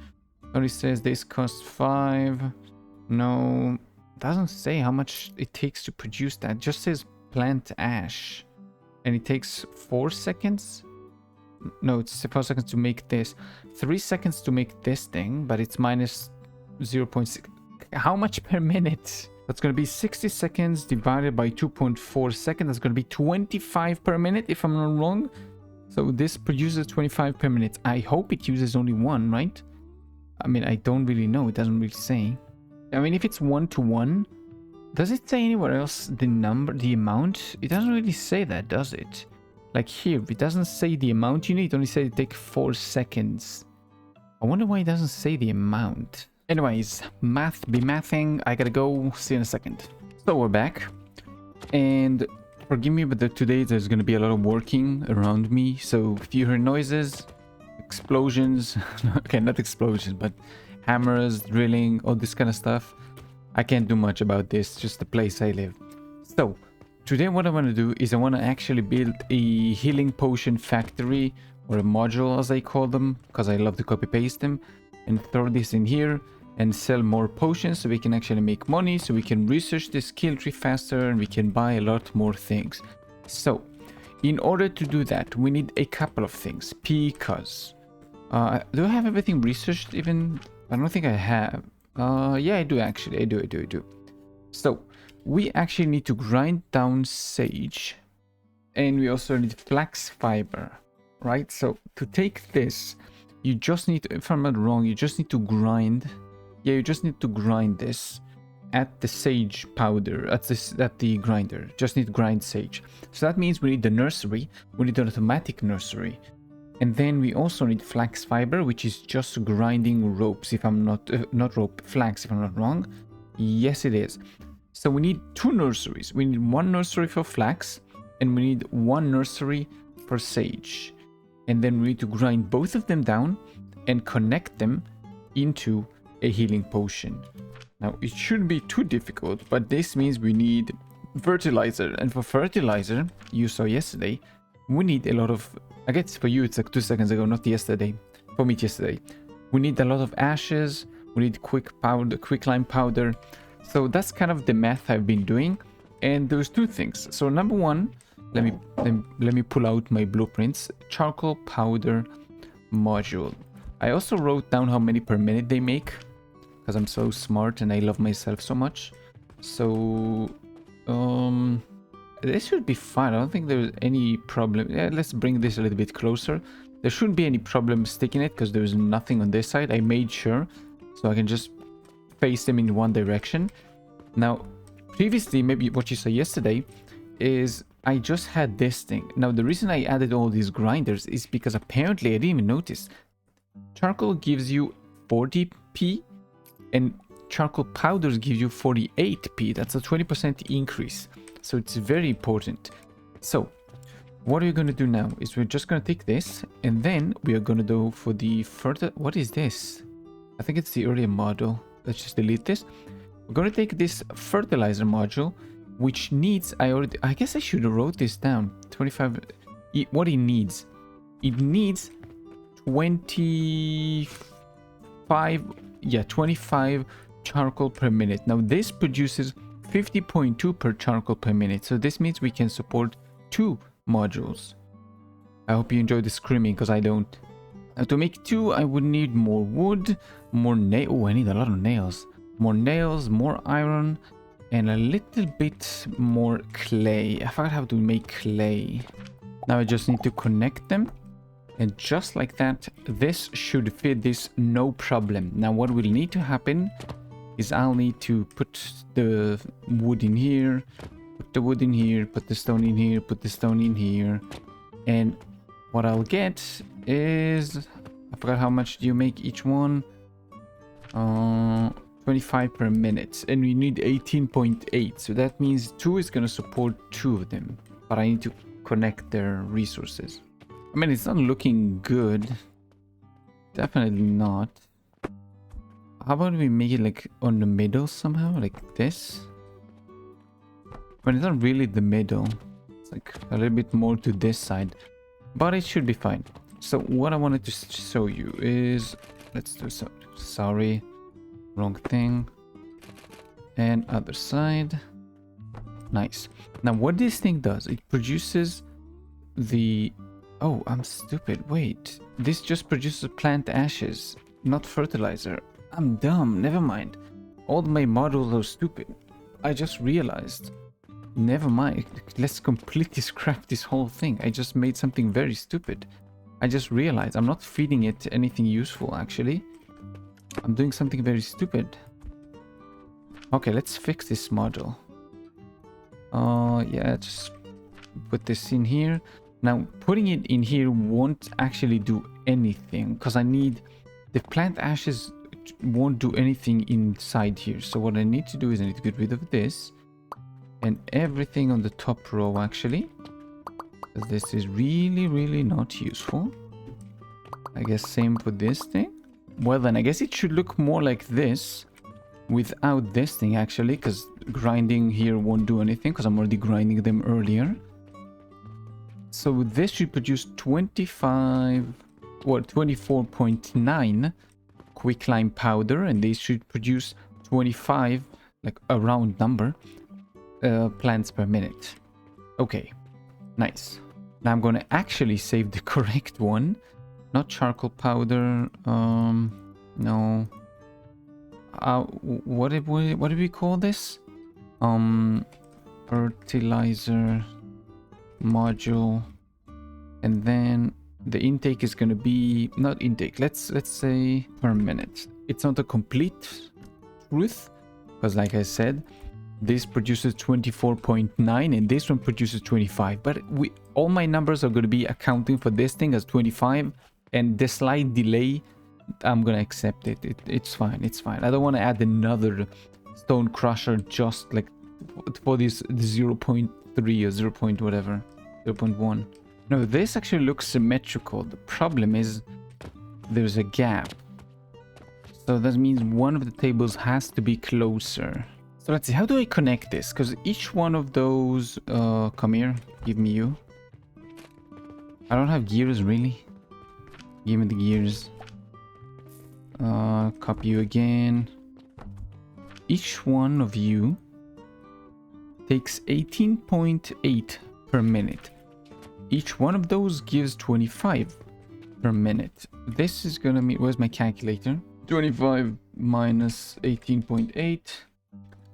It only says this costs 5. No. It doesn't say how much it takes to produce that. It just says plant ash. And it takes 4 seconds? No, it's 4 seconds to make this. 3 seconds to make this thing. But it's minus 0.6. How much per minute? That's going to be 60 seconds divided by 2.4 seconds. That's going to be 25 per minute, if I'm not wrong. So this produces 25 per minute. I hope it uses only 1, right? I mean, I don't really know. It doesn't really say. I mean, if it's 1-to-1, does it say anywhere else the number, the amount? It doesn't really say that, does it? Like here, it doesn't say the amount you need. It only says it takes 4 seconds. I wonder why it doesn't say the amount. Anyways, math be mathing. I gotta go. See you in a second. So we're back. And forgive me, but today there's gonna be a lot of working around me. So if you hear noises, explosions, okay, not explosions, but hammers, drilling, all this kind of stuff, I can't do much about this, just the place I live. So today what I want to do is I want to actually build a healing potion factory, or a module as I call them, because I love to copy paste them, and throw this in here and sell more potions so we can actually make money, so we can research the skill tree faster and we can buy a lot more things. So in order to do that, we need a couple of things, because do I have everything researched even? I don't think I have. Yeah, I do actually. I do. So we actually need to grind down sage, and we also need flax fiber, right? So to take this, you just need to, if I'm not wrong, you just need to grind. Yeah, you just need to grind this at the sage powder, at the grinder. Just need to grind sage. So that means we need the nursery. We need an automatic nursery. And then we also need flax fiber, which is just grinding ropes, if I'm not rope, flax, if I'm not wrong. Yes, it is. So we need 2 nurseries. We need 1 nursery for flax, and we need 1 nursery for sage. And then we need to grind both of them down and connect them into a healing potion. Now, it shouldn't be too difficult, but this means we need fertilizer. And for fertilizer, you saw yesterday, we need a lot of... I guess for you it's like 2 seconds ago, not yesterday. For me it's yesterday. We need a lot of ashes. We need quicklime powder. So that's kind of the math I've been doing. And there's 2 things. So number 1, let me pull out my blueprints. Charcoal powder module. I also wrote down how many per minute they make, because I'm so smart and I love myself so much. So this should be fine. I don't think there's any problem. Yeah, let's bring this a little bit closer. There shouldn't be any problem sticking it, because there's nothing on this side. I made sure, so I can just face them in one direction. Now, previously, maybe what you saw yesterday, is I just had this thing. Now, the reason I added all these grinders is because apparently I didn't even notice. Charcoal gives you 40p, and charcoal powders give you 48p. That's a 20% increase. So it's very important. So what we're going to do now is we're just going to take this, and then we are going to go for the further... What is this? I think it's the earlier model. Let's just delete this. We're going to take this fertilizer module, which needs... I guess I should have wrote this down. 25... What it needs. It needs 25... Yeah, 25 charcoal per minute. Now this produces 50.2 per charcoal per minute. So this means we can support 2 modules. I hope you enjoy the screaming, because I don't. Now to make 2, I would need more wood, more nail. Oh, I need a lot of nails. More nails, more iron, and a little bit more clay. I forgot how to make clay. Now I just need to connect them. And just like that, this should fit this no problem. Now what will need to happen is I'll need to put the wood in here, put the wood in here, put the stone in here, put the stone in here. And what I'll get is... I forgot how much do you make each one? 25 per minute. And we need 18.8. So that means 2 is going to support 2 of them. But I need to connect their resources. I mean, it's not looking good. Definitely not. How about we make it like on the middle somehow? Like this? But it's not really the middle. It's like a little bit more to this side. But it should be fine. So what I wanted to show you is... Let's do so. Sorry. Wrong thing. And other side. Nice. Now what this thing does, it produces the... Oh, I'm stupid. Wait. This just produces plant ashes, not fertilizer. I'm dumb. Never mind. All my models are stupid. I just realized. Never mind. Let's completely scrap this whole thing. I just made something very stupid. I just realized I'm not feeding it anything useful, actually. I'm doing something very stupid. Okay, let's fix this model. Yeah, just put this in here. Now, putting it in here won't actually do anything because I need the plant ashes won't do anything inside here. So what I need to do is I need to get rid of this and everything on the top row actually. This is really not useful. I guess same for this thing. Well then, I guess it should look more like this without this thing actually, because grinding here won't do anything because I'm already grinding them earlier. So this should produce 24.9 quicklime powder, and they should produce 25, like a round number, plants per minute. Okay, nice. Now I'm gonna actually save the correct one, not charcoal powder. No. What did we call this? Fertilizer module, and then the intake is going to be not intake, let's say per minute. It's not a complete truth because like I said, this produces 24.9 and this one produces 25, but all my numbers are going to be accounting for this thing as 25, and the slight delay, I'm gonna accept it. It's fine, it's fine. I don't want to add another stone crusher just like for this 0.3 or 0. Whatever, 0.1. No, this actually looks symmetrical. The problem is there's a gap, so that means one of the tables has to be closer. So let's see, how do I connect this? Because each one of those come here, give me you. I don't have gears really. Give me the gears. Copy you again. Each one of you takes 18.8 per minute. Each one of those gives 25 per minute. This is gonna mean, where's my calculator? 25 minus 18.8,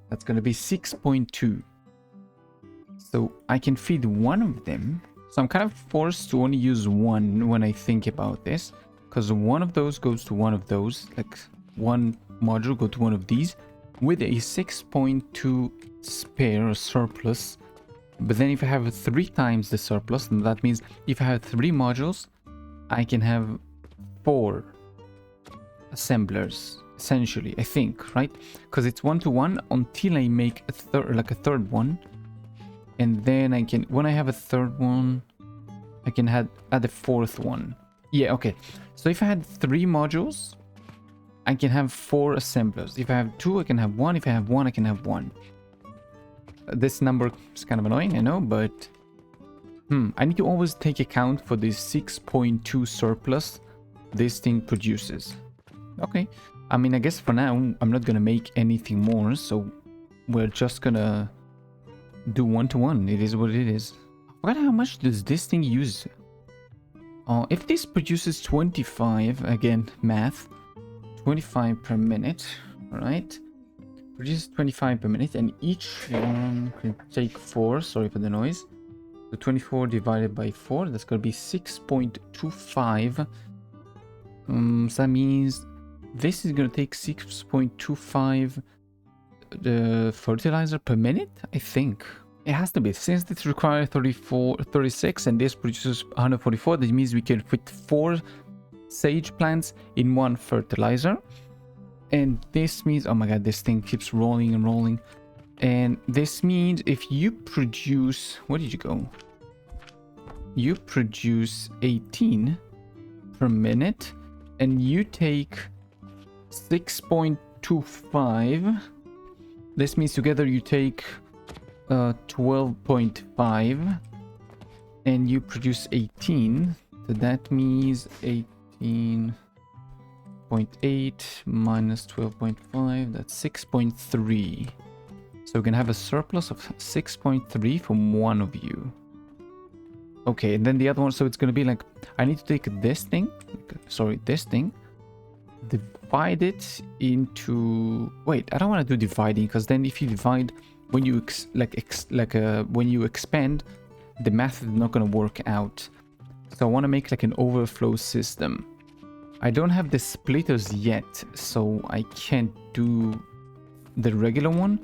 that's gonna be 6.2. So I can feed one of them. So I'm kind of forced to only use one when I think about this, because one of those goes to one of those, like one module go to one of these with a 6.2 spare or surplus. But then if I have 3 times the surplus, then that means if I have 3 modules, I can have 4 assemblers essentially, I think, right? Because it's 1-to-1 until I make a third one, and then I can, when I have a third one, I can add a 4th one. Yeah, okay. So if I had 3 modules, I can have 4 assemblers. If I have 2, I can have 1. If I have 1, I can have 1. This number is kind of annoying, I know, but I need to always take account for this 6.2 surplus this thing produces. Okay, I mean, I guess for now I'm not gonna make anything more, so we're just gonna do 1-to-1. It is what it is. I forgot how much does this thing use. If this produces 25, again math, 25 per minute, all right? Produces 25 per minute, and each one can take 4. Sorry for the noise. So 24 divided by 4, that's gonna be 6.25. So that means this is gonna take 6.25 the fertilizer per minute, I think. It has to be, since this requires 36 and this produces 144, that means we can fit 4 sage plants in 1 fertilizer. And this means, oh my god, this thing keeps rolling and rolling. And this means if you produce, where did you go? You produce 18 per minute, and you take 6.25. This means together you take 12.5, and you produce 18. So that means 18.8 minus 12.5, that's 6.3. So we can have a surplus of 6.3 from one of you. Okay, and then the other one, so it's going to be like, I need to take this thing, this thing, divide it into, wait, I don't want to do dividing, because then if you divide, when you when you expand, the math is not going to work out. So I want to make like an overflow system. I don't have the splitters yet, so I can't do the regular one.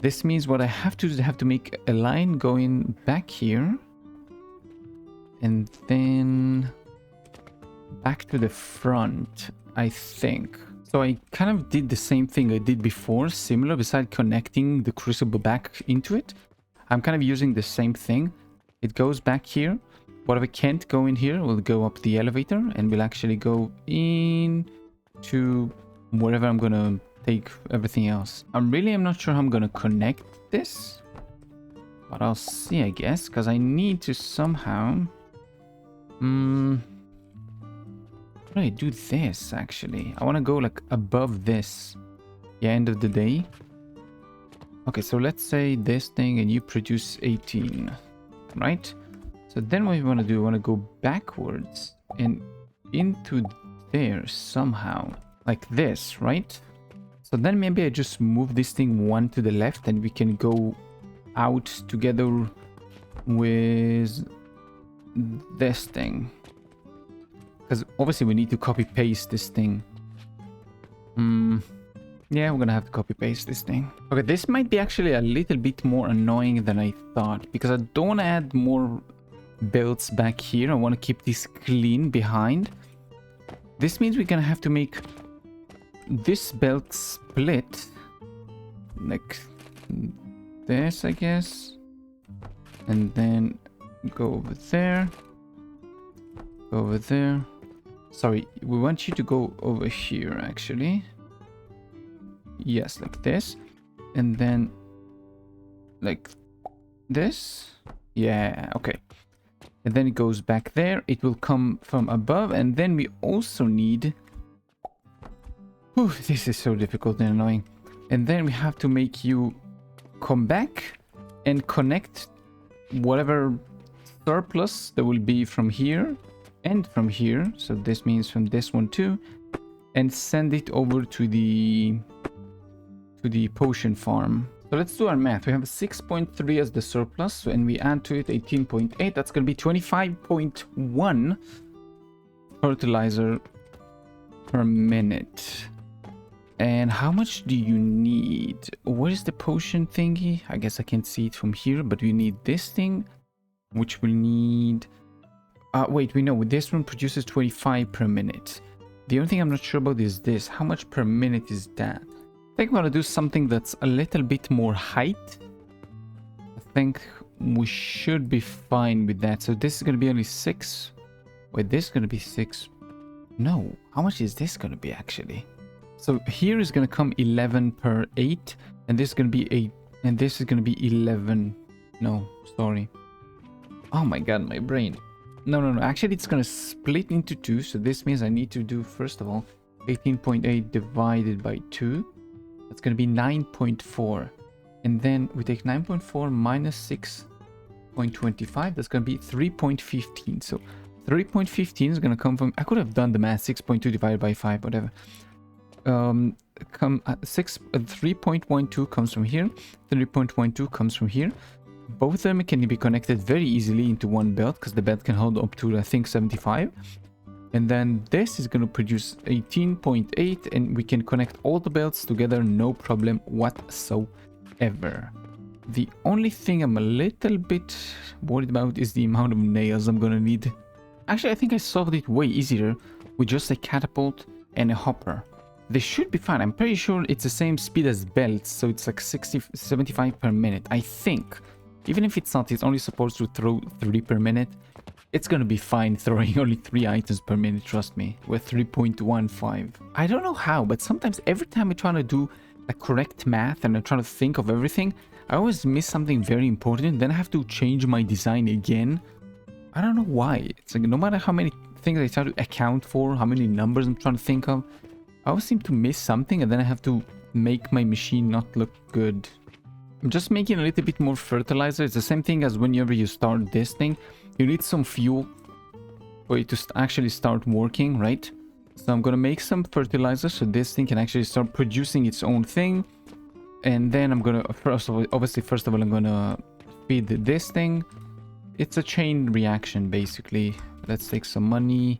This means what I have to do is I have to make a line going back here, And then back to the front, I think. So I kind of did the same thing I did before, similar, besides connecting the crucible back into it. I'm kind of using the same thing. It goes back here. Whatever can't go in here will go up the elevator and will actually go in to wherever I'm gonna take everything else. I really am not sure how I'm gonna connect this, but I'll see, I guess, because I need to somehow how do I do this actually? I want to go like above this. Yeah, end of the day. Okay, so let's say this thing and you produce 18, right? So then what we want to do, we want to go backwards and into there somehow, like this, right? So then maybe I just move this thing one to the left and we can go out together with this thing. Because obviously we need to copy paste this thing. Yeah, we're gonna have to copy paste this thing. Okay, this might be actually a little bit more annoying than I thought, because I don't want to add more belts back here. I want to keep this clean behind. This means we're gonna have to make this belt split like this, I guess, and then go over there, go over there. Sorry, we want you to go over here actually. Yes, like this, and then like this. Yeah, okay. And then it goes back there. It will come from above, and then we also need... Whew, this is so difficult and annoying. And then we have to make you come back and connect whatever surplus there will be from here and from here. So this means from this one too, and send it over to the potion farm. So let's do our math. We have 6.3 as the surplus, and we add to it 18.8. That's going to be 25.1 fertilizer per minute. And how much do you need? Where is the potion thingy? I guess I can't see it from here, but we need this thing, which will need... wait, we know this one produces 25 per minute. The only thing I'm not sure about is this. How much per minute is that? I think I'm gonna do something that's a little bit more height. I think we should be fine with that. So this is gonna be only 6. Wait, this is gonna be 6. No, how much is this gonna be actually? So here is gonna come 11 per 8, and this is gonna be 8, and this is gonna be 11. No, sorry. Oh my god, my brain. No. Actually, it's gonna split into 2. So this means I need to do, first of all, 18.8 divided by 2. That's going to be 9.4. And then we take 9.4 minus 6.25. That's going to be 3.15. So 3.15 is going to come from... I could have done the math. 6.2 divided by 5, whatever. 3.12 comes from here. 3.12 comes from here. Both of them can be connected very easily into one belt, because the belt can hold up to, I think, 75. And then this is going to produce 18.8, and we can connect all the belts together, no problem whatsoever. The only thing I'm a little bit worried about is the amount of nails I'm going to need. Actually, I think I solved it way easier with just a catapult and a hopper. They should be fine. I'm pretty sure it's the same speed as belts, so it's like 75 per minute, I think. Even if it's not, it's only supposed to throw 3 per minute. It's gonna be fine throwing only 3 items per minute, trust me, with 3.15. I don't know how, but sometimes every time I try to do a correct math and I try to think of everything, I always miss something very important, then I have to change my design again. I don't know why. It's like no matter how many things I try to account for, how many numbers I'm trying to think of, I always seem to miss something, and then I have to make my machine not look good. I'm just making a little bit more fertilizer. It's the same thing as whenever you start this thing. You need some fuel for it to actually start working, right? So I'm gonna make some fertilizer so this thing can actually start producing its own thing. And then I'm gonna, first of all, I'm gonna feed this thing. It's a chain reaction, basically. Let's take some money,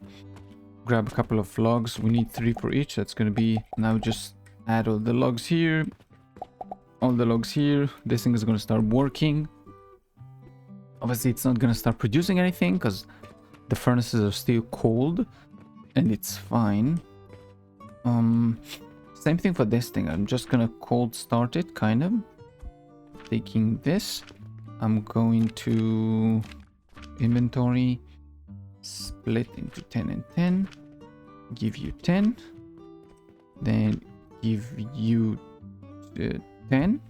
grab a couple of logs. We need 3 for each. That's gonna be, now just add all the logs here. All the logs here. This thing is gonna start working. Obviously, it's not gonna start producing anything because the furnaces are still cold, and it's fine. Same thing for this thing. I'm just gonna cold start it, kind of. Taking this, I'm going to inventory, split into 10 and 10, give you 10, then give you 10.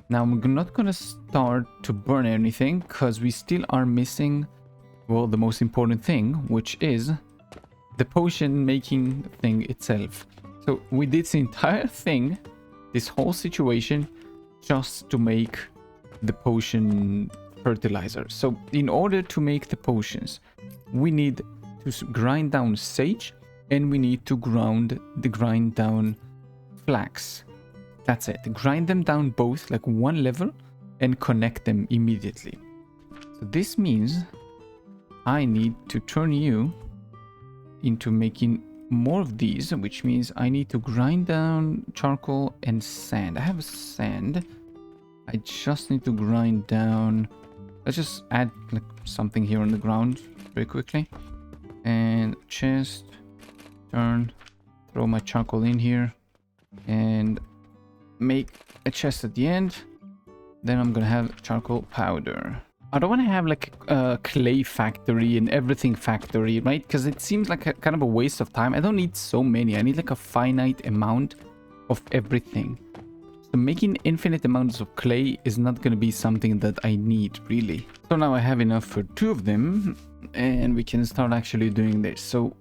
Now I'm not gonna start to burn anything because we still are missing, well, the most important thing, which is the potion making thing itself. So we did the entire thing, this whole situation, just to make the potion fertilizer. So in order to make the potions, we need to grind down sage, and we need to grind down flax. That's it. Grind them down both like one level and connect them immediately. So this means I need to turn you into making more of these, which means I need to grind down charcoal and sand. I have sand. I just need to grind down. Let's just add like something here on the ground very quickly. And chest, turn, throw my charcoal in here, and make a chest at the end. Then I'm gonna have charcoal powder. I don't want to have like a clay factory and everything factory, right? Because it seems like a kind of a waste of time. I don't need so many. I need like a finite amount of everything. So making infinite amounts of clay is not going to be something that I need, really. So now I have enough for 2 of them, and we can start actually doing this. So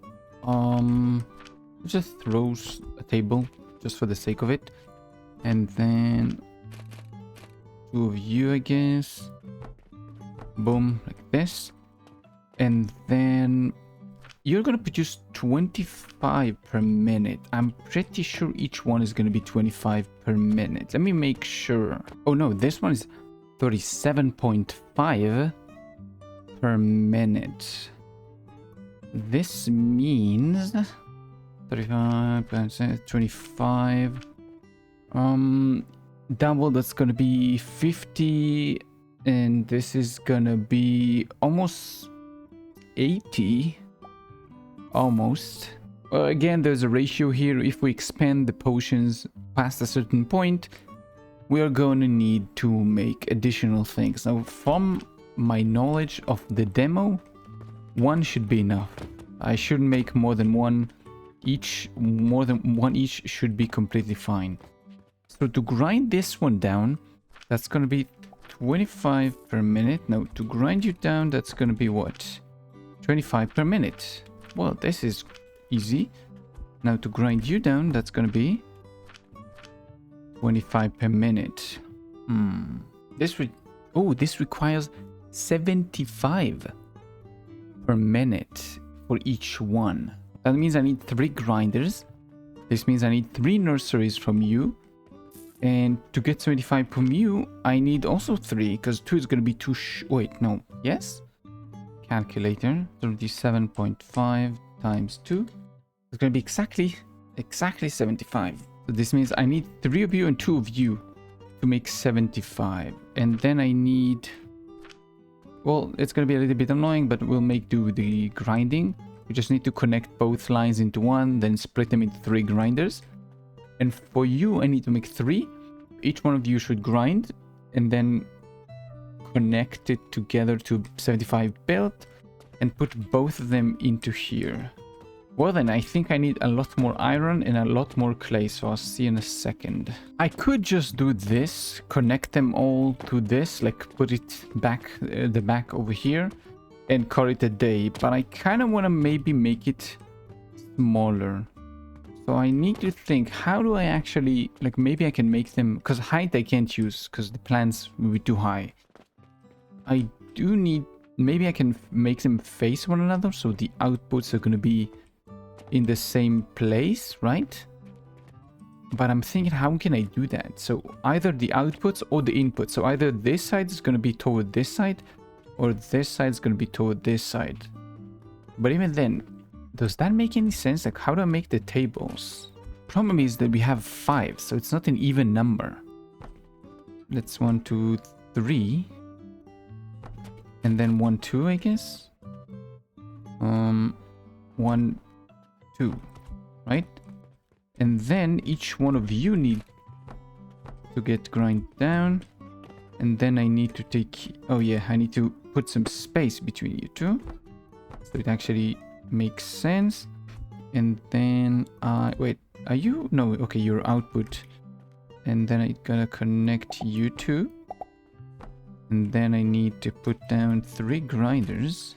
just throw a table just for the sake of it, and then 2 of you, I guess. Boom, like this. And then you're gonna produce 25 per minute. I'm pretty sure each one is gonna be 25 per minute. Let me make sure. Oh no, this one is 37.5 per minute. This means 35%, 25. Double, that's gonna be 50. And this is gonna be almost 80. Almost. Again, there's a ratio here. If we expand the potions past a certain point, we are going to need to make additional things. Now, from my knowledge of the demo, 1 should be enough. I shouldn't make more than 1 each. More than 1 each should be completely fine. So to grind this one down, that's going to be 25 per minute. Now, to grind you down, that's going to be what? 25 per minute. Well, this is easy. Now, to grind you down, that's going to be 25 per minute. This requires 75 per minute for each one. That means I need 3 grinders. This means I need 3 nurseries from you. And to get 75 from you, I need also 3, because 2 is going to be too wait, no. Yes? Calculator. 37.5 times 2. It's going to be exactly 75. So this means I need 3 of you and 2 of you to make 75. And then I need... Well, it's going to be a little bit annoying, but we'll make do with the grinding. We just need to connect both lines into one, then split them into 3 grinders. And for you, I need to make 3. Each one of you should grind and then connect it together to 75 built and put both of them into here. Well then, I think I need a lot more iron and a lot more clay, so I'll see in a second. I could just do this, connect them all to this, like put it back, the back over here, and call it a day, but I kind of want to maybe make it smaller. So I need to think, how do I actually, like maybe I can make them, because height I can't use because the plants will be too high. I do need, maybe I can make them face one another so the outputs are going to be in the same place, right? But I'm thinking, how can I do that? So either the outputs or the inputs. So either this side is going to be toward this side, or this side is going to be toward this side. But even then, does that make any sense? Like, how do I make the tables? Problem is that we have 5, so it's not an even number. That's 1, 2, 3. And then 1, 2, I guess. 1, 2, right? And then each one of you need to get grind down. And then I need to take... Oh yeah, I need to put some space between you two. So it actually makes sense. And then... wait, are you... No, okay, your output. And then I gotta connect you two. And then I need to put down 3 grinders.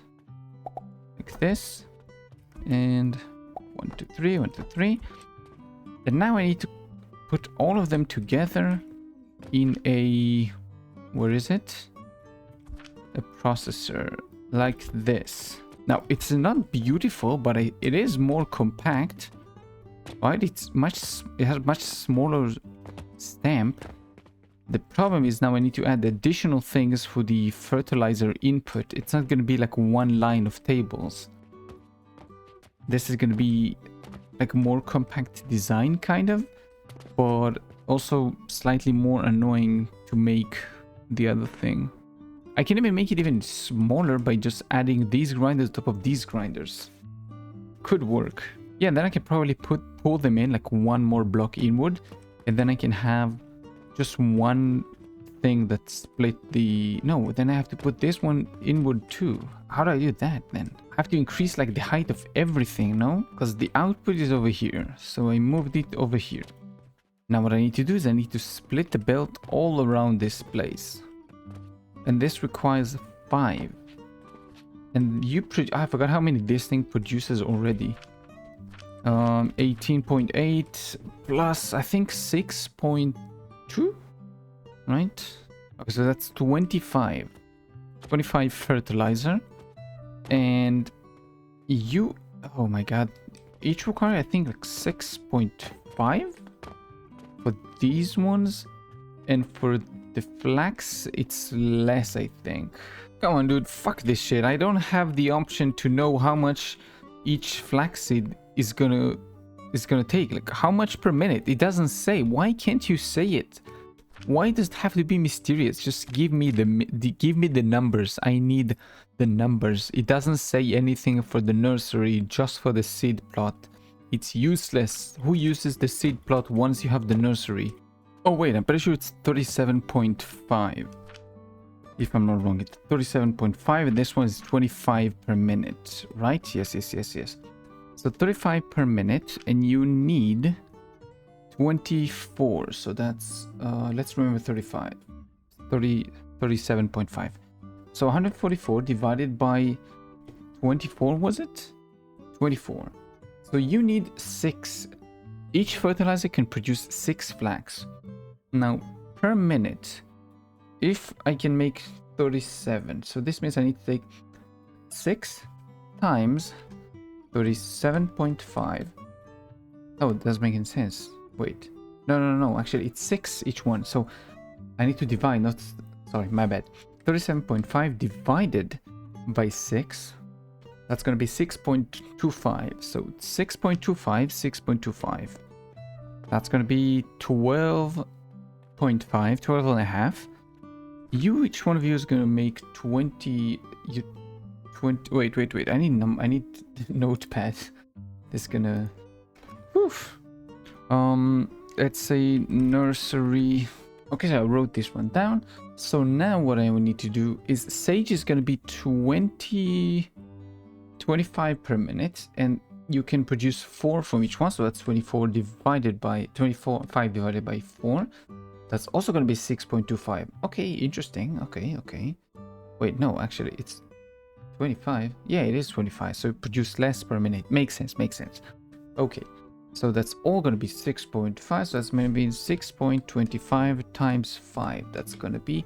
Like this. And 1, 2, 3, 1, 2, 3. And now I need to put all of them together in a... Where is it? A processor like this. Now, it's not beautiful, but it is more compact. Right? It has much smaller stamp. The problem is now I need to add additional things for the fertilizer input. It's not going to be like one line of tables. This is going to be like a more compact design kind of, but also slightly more annoying to make the other thing. I can even make it even smaller by just adding these grinders on top of these grinders. Could work. Yeah, then I can probably pull them in like one more block inward, and then I can have just one thing that split the... No, then I have to put this one inward too. How do I do that then? I have to increase like the height of everything, no? Because the output is over here, so I moved it over here. Now what I need to do is I need to split the belt all around this place. And this requires 5. And I forgot how many this thing produces already. 18.8 plus I think 6.2, right? Okay, so that's 25 fertilizer. And you, oh my god, each require I think like 6.5 for these ones, and for the flax it's less, I think. Come on dude, fuck this shit. I don't have the option to know how much each flaxseed is gonna take. Like how much per minute? It doesn't say. Why can't you say it? Why does it have to be mysterious? Just give me the numbers. I need the numbers. It doesn't say anything for the nursery, just for the seed plot. It's useless. Who uses the seed plot once you have the nursery? Oh wait, I'm pretty sure it's 37.5. If I'm not wrong, it's 37.5, and this one is 25 per minute, right? Yes. So 35 per minute, and you need 24. So that's, let's remember 35. 37.5. So 144 divided by 24, was it? 24. So you need 6. Each fertilizer can produce 6 flax. Now, per minute, if I can make 37, so this means I need to take 6 times 37.5. Oh, it doesn't make any sense. Wait. No. Actually, it's 6 each one. So I need to divide, not... Sorry, my bad. 37.5 divided by 6. That's going to be 6.25. So 6.25. That's going to be 12.5, 12 and a half. Each one of you is going to make 20... Wait. I need notepad. This is gonna... Oof. Let's say nursery. Okay, so I wrote this one down. So now what I will need to do is sage is gonna be 25 per minute, and you can produce 4 from each one. So that's 5 divided by 4. That's also gonna be 6.25. Okay, interesting. Okay. Wait, no, actually it's 25. Yeah, it is 25. So it produces less per minute. Makes sense. Okay. So that's all going to be 6.5. So that's going to be 6.25 times 5. That's going to be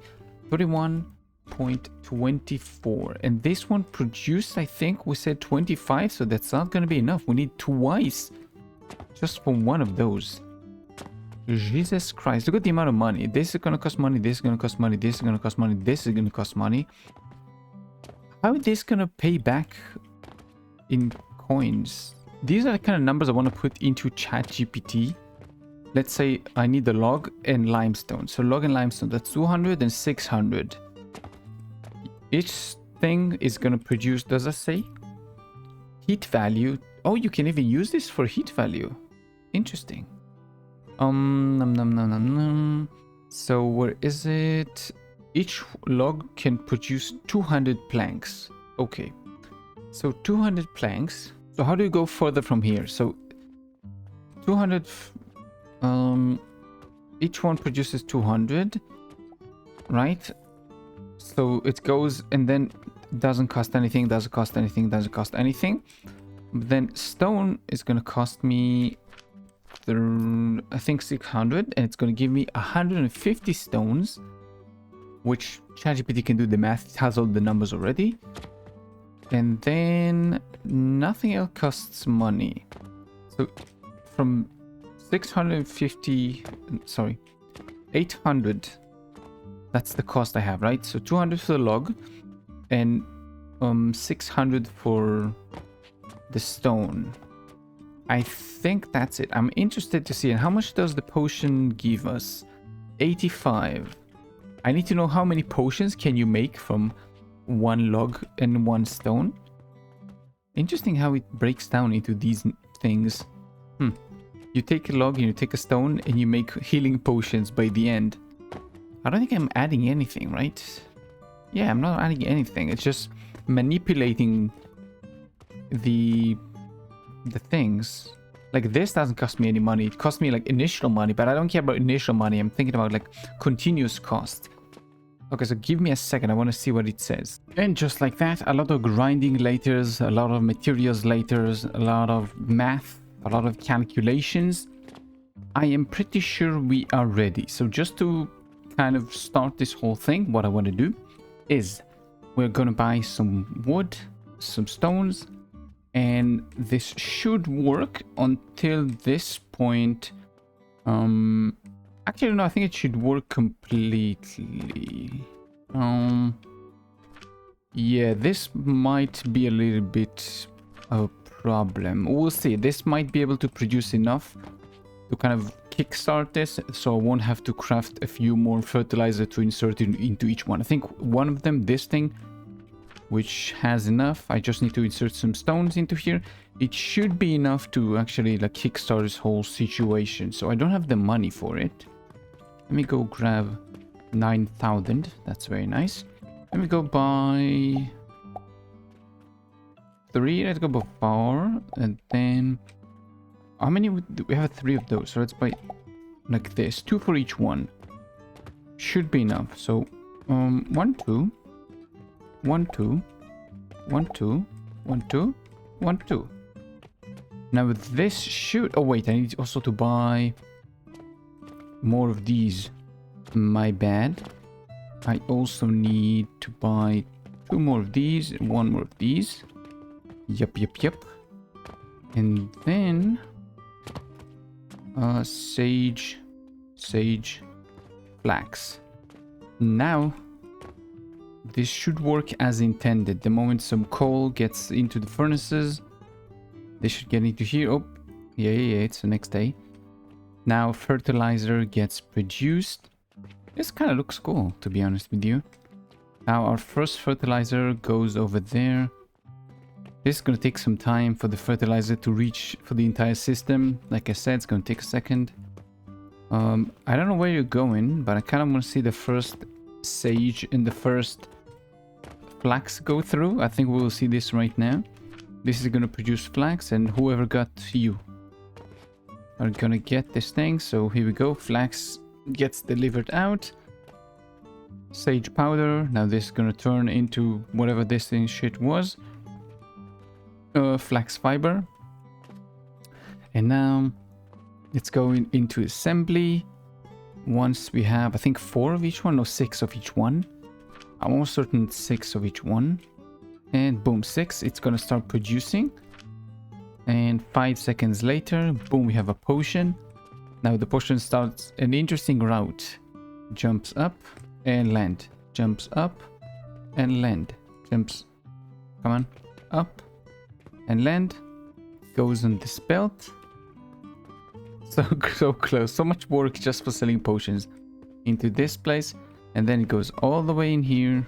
31.24. And this one produced, I think we said 25. So that's not going to be enough. We need twice just for one of those. Jesus Christ. Look at the amount of money. This is going to cost money. This is going to cost money. This is going to cost money. This is going to cost money. How is this going to pay back in coins? These are the kind of numbers I want to put into ChatGPT. Let's say I need the log and limestone. So log and limestone, that's 200 and 600. Each thing is going to produce, does that say? Heat value. Oh, you can even use this for heat value. Interesting. Num, num, num, num, num. So where is it? Each log can produce 200 planks. Okay. So 200 planks. So how do you go further from here? So 200, each one produces 200, right? So it goes and then doesn't cost anything, doesn't cost anything, doesn't cost anything. But then stone is gonna cost me, I think 600, and it's gonna give me 150 stones, which ChatGPT can do the math. It has all the numbers already. And then nothing else costs money. So from 650, sorry, 800, that's the cost I have, right? So 200 for the log and 600 for the stone. I think that's it. I'm interested to see, and how much does the potion give us? 85. I need to know how many potions can you make from one log and one stone. Interesting how it breaks down into these things. You take a log and you take a stone and you make healing potions by the end. I don't think I'm adding anything, right? Yeah, I'm not adding anything. It's just manipulating the things. Like this doesn't cost me any money. It costs me like initial money, but I don't care about initial money. I'm thinking about like continuous cost. Okay, so give me a second. I want to see what it says. And just like that, a lot of grinding laters, a lot of materials laters, a lot of math, a lot of calculations. I am pretty sure we are ready. So just to kind of start this whole thing, what I want to do is we're going to buy some wood, some stones, and this should work until this point. Actually, no, I think it should work completely. Yeah, this might be a little bit a problem. We'll see. This might be able to produce enough to kind of kickstart this, so I won't have to craft a few more fertilizer to insert into each one. I think one of them, this thing, which has enough. I just need to insert some stones into here. It should be enough to actually like kickstart this whole situation. So I don't have the money for it. Let me go grab 9,000. That's very nice. Let me go buy 3. Let's go buy 4. And then how many we have? 3 of those. So let's buy like this. 2 for each one. Should be enough. So 1, 2. 1, 2. 1, 2. 1, 2. 1, 2. Now this should... Oh wait, I need also to buy more of these. My bad. I also need to buy 2 more of these and 1 more of these. Yup. And then sage, flax. Now this should work as intended. The moment some coal gets into the furnaces, they should get into here. Oh, yeah, it's the next day. Now fertilizer gets produced. This kind of looks cool, to be honest with you. Now our first fertilizer goes over there. This is going to take some time for the fertilizer to reach for the entire system. Like I said, it's going to take a second. I don't know where you're going, but I kind of want to see the first sage and the first flax go through. I think we will see this right now. This is going to produce flax, and whoever got you are going to get this thing. So here we go. Flax gets delivered out. Sage powder. Now this is going to turn into whatever this thing shit was. Flax fiber. And now it's going into assembly. Once we have, I think 4 of each one, no, 6 of each one. I'm almost certain 6 of each one. And boom, 6. It's gonna start producing. And 5 seconds later, boom, we have a potion. Now the potion starts an interesting route. Jumps up and land. Jumps up and land. Jumps, come on, up and land. Goes on this belt. So close. So much work just for selling potions. Into this place. And then it goes all the way in here.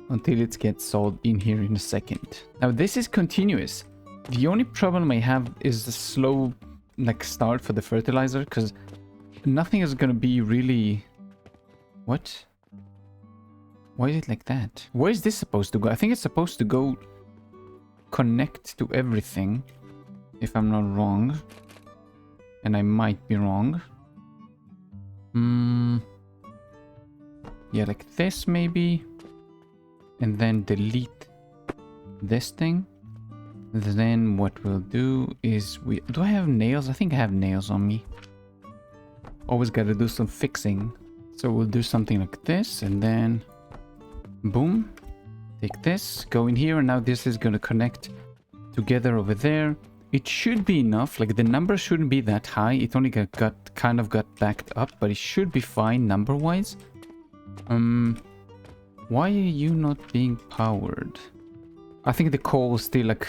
Until it gets sold in here in a second. Now this is continuous. The only problem I have is the slow, like, start for the fertilizer, because nothing is gonna be really... What? Why is it like that? Where is this supposed to go? I think it's supposed to go connect to everything, if I'm not wrong. And I might be wrong. Yeah, like this maybe. And then delete this thing. Then what we'll do is do I have nails? I think I have nails on me. Always gotta do some fixing. So we'll do something like this, and then boom. Take this, go in here, and now this is gonna connect together over there. It should be enough. Like, the number shouldn't be that high. It only kind of got backed up, but it should be fine number-wise. Why are you not being powered? I think the coal is still, like,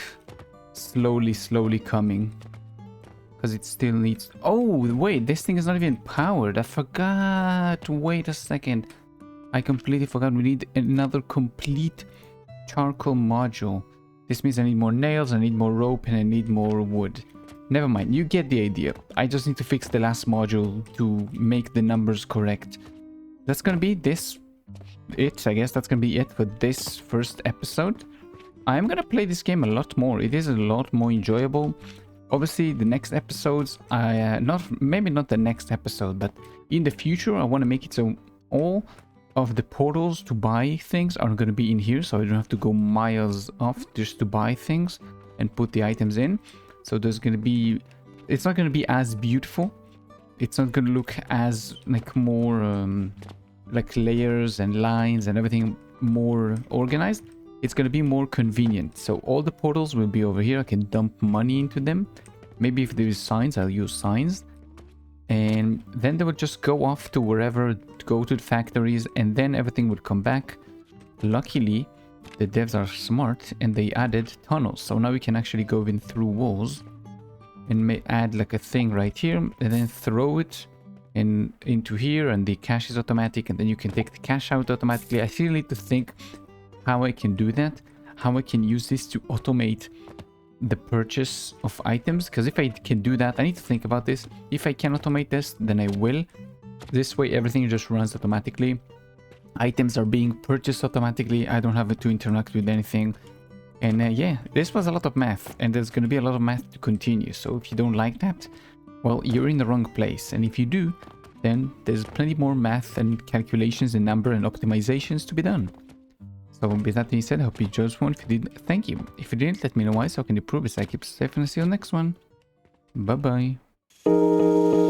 slowly coming. Because it still needs... Oh, wait, this thing is not even powered. I forgot. Wait a second. I completely forgot. We need another complete charcoal module. This means I need more nails, I need more rope, and I need more wood. Never mind, you get the idea. I just need to fix the last module to make the numbers correct. That's gonna be I guess that's gonna be it for this first episode. I'm gonna play this game a lot more. It is a lot more enjoyable. Obviously, the next episodes, maybe not the next episode, but in the future, I want to make it so all of the portals to buy things are going to be in here, so I don't have to go miles off just to buy things and put the items in. So there's going to be... It's not going to be as beautiful. It's not going to look as, like, more, like, layers and lines and everything more organized. It's going to be more convenient. So all the portals will be over here. I can dump money into them. Maybe if there is signs, I'll use signs. And then they would just go off to wherever, go to the factories, and then everything would come back. Luckily, the devs are smart and they added tunnels. So now we can actually go in through walls and add like a thing right here and then throw it into here, and the cash is automatic, and then you can take the cash out automatically. I still need to think how I can do that, how I can use this to automate the purchase of items, because if I can do that, I need to think about this. If I can automate this, then I will. This way everything just runs automatically. Items are being purchased automatically. I don't have to interact with anything. And yeah, this was a lot of math, and there's going to be a lot of math to continue. So if you don't like that, well, you're in the wrong place. And if you do, then there's plenty more math and calculations and number and optimizations to be done. So with that being said, I hope you enjoyed this one. If you did, thank you. If you didn't, let me know why, so I can improve it. So I keep safe, and I'll see you on the next one. Bye bye.